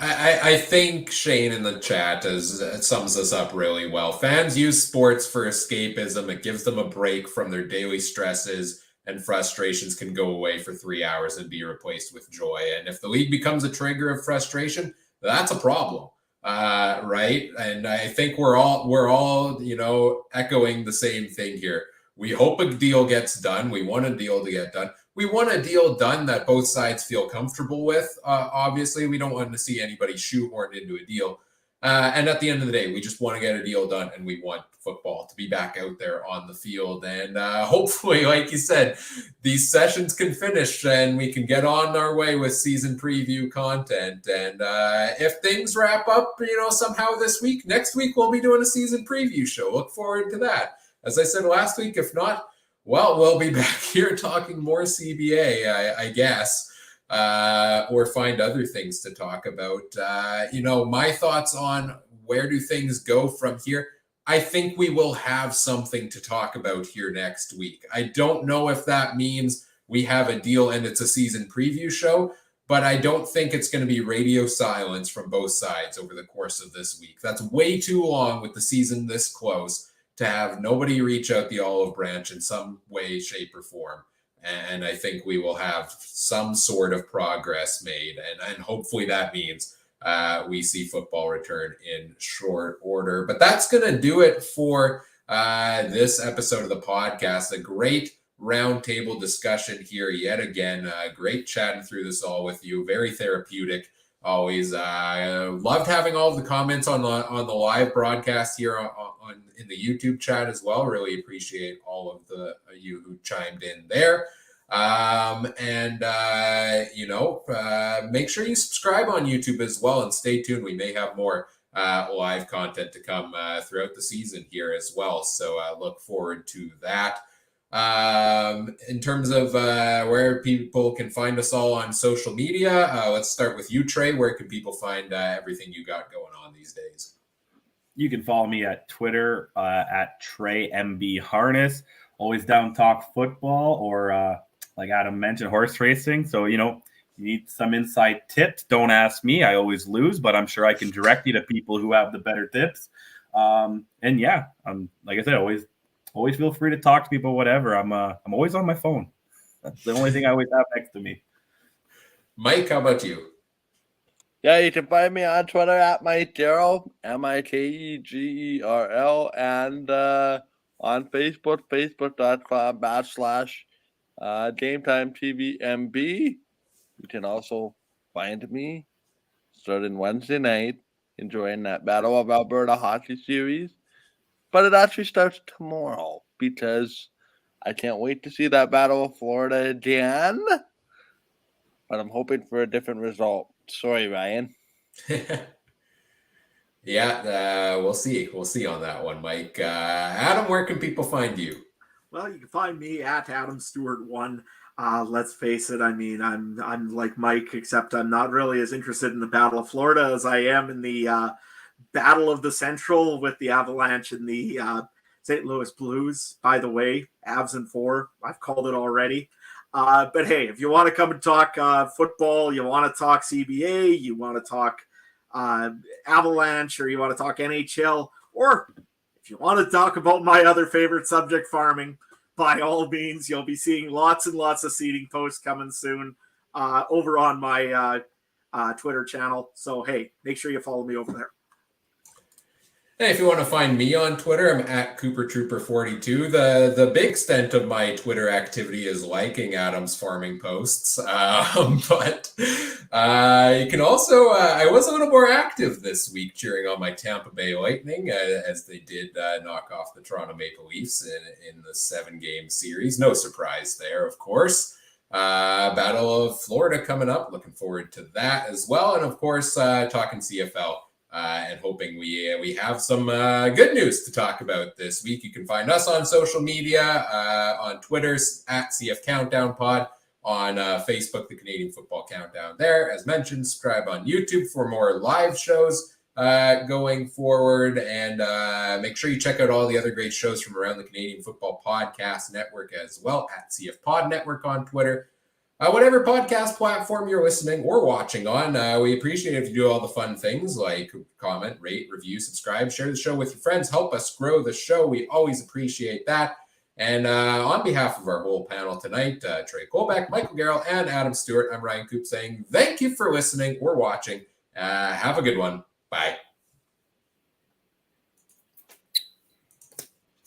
I think Shane in the chat sums this up really well. Fans use sports for escapism. It gives them a break from their daily stresses, and frustrations can go away for 3 hours and be replaced with joy. And if the league becomes a trigger of frustration, that's a problem, right? And I think we're all you know, echoing the same thing here. We hope a deal gets done. We want a deal to get done, we want a deal done that both sides feel comfortable with. Obviously, we don't want to see anybody shoehorned into a deal. And at the end of the day, we just want to get a deal done, and we want football to be back out there on the field. And hopefully, like you said, these sessions can finish and we can get on our way with season preview content. And if things wrap up, somehow this week, next week we'll be doing a season preview show. Look forward to that. As I said last week, if not, well, we'll be back here talking more CBA, I guess. Or find other things to talk about. My thoughts on where do things go from here. I think we will have something to talk about here next week. I don't know if that means we have a deal and it's a season preview show, but I don't think it's going to be radio silence from both sides over the course of this week. That's way too long with the season this close to have nobody reach out the olive branch in some way, shape, or form. And I think we will have some sort of progress made. And hopefully that means we see football return in short order. But that's going to do it for this episode of the podcast. A great roundtable discussion here yet again. Great chatting through this all with you. Very therapeutic. Always loved having all of the comments on the live broadcast here in the YouTube chat as well. Really appreciate all of you who chimed in there. Make sure you subscribe on YouTube as well and stay tuned. We may have more live content to come throughout the season here as well. So look forward to that. In terms of where people can find us all on social media, let's start with you, Trey. Where can people find everything you got going on these days? You can follow me at Twitter at TreyMBHarness. Always down to talk football or, like Adam mentioned, horse racing. So, you need some inside tips. Don't ask me. I always lose, but I'm sure I can direct you to people who have the better tips. Like I said, always feel free to talk to people, whatever. I'm always on my phone. That's the only thing I always have next to me. Mike, how about you? Yeah, you can find me on Twitter at MikeGerl, MikeGerl, and on Facebook, facebook.com/GameTimeTVMB. You can also find me starting Wednesday night, enjoying that Battle of Alberta hockey series. But it actually starts tomorrow because I can't wait to see that Battle of Florida again. But I'm hoping for a different result. Sorry, Ryan. Yeah, we'll see. We'll see on that one, Mike. Adam, where can people find you? Well, you can find me at Adam Stewart 1. Let's face it. I mean, I'm like Mike, except I'm not really as interested in the Battle of Florida as I am in the Battle of the Central with the Avalanche and the St. Louis Blues. By the way, Avs in 4. I've called it already. But hey, if you want to come and talk football, you want to talk CBA, you want to talk Avalanche, or you want to talk NHL, or if you want to talk about my other favorite subject, farming, by all means, you'll be seeing lots and lots of seeding posts coming soon over on my Twitter channel. So, hey, make sure you follow me over there. Hey, if you want to find me on Twitter, I'm at CooperTrooper42. The big extent of my Twitter activity is liking Adam's farming posts. But you can also, I was a little more active this week cheering on my Tampa Bay Lightning as they did knock off the Toronto Maple Leafs in the 7-game series. No surprise there, of course. Battle of Florida coming up. Looking forward to that as well. And of course, talking CFL. And hoping we have some good news to talk about this week. You can find us on social media, on Twitter at CF Countdown Pod, on Facebook, the Canadian Football Countdown there. As mentioned, subscribe on YouTube for more live shows going forward. And make sure you check out all the other great shows from around the Canadian Football Podcast Network as well, at CF Pod Network on Twitter. Whatever podcast platform you're listening or watching on, we appreciate it if you do all the fun things like comment, rate, review, subscribe, share the show with your friends, help us grow the show. We always appreciate that. And on behalf of our whole panel tonight, Trey Colbeck, Michael Garrell, and Adam Stewart, I'm Ryan Coop saying thank you for listening or watching. Have a good one. Bye.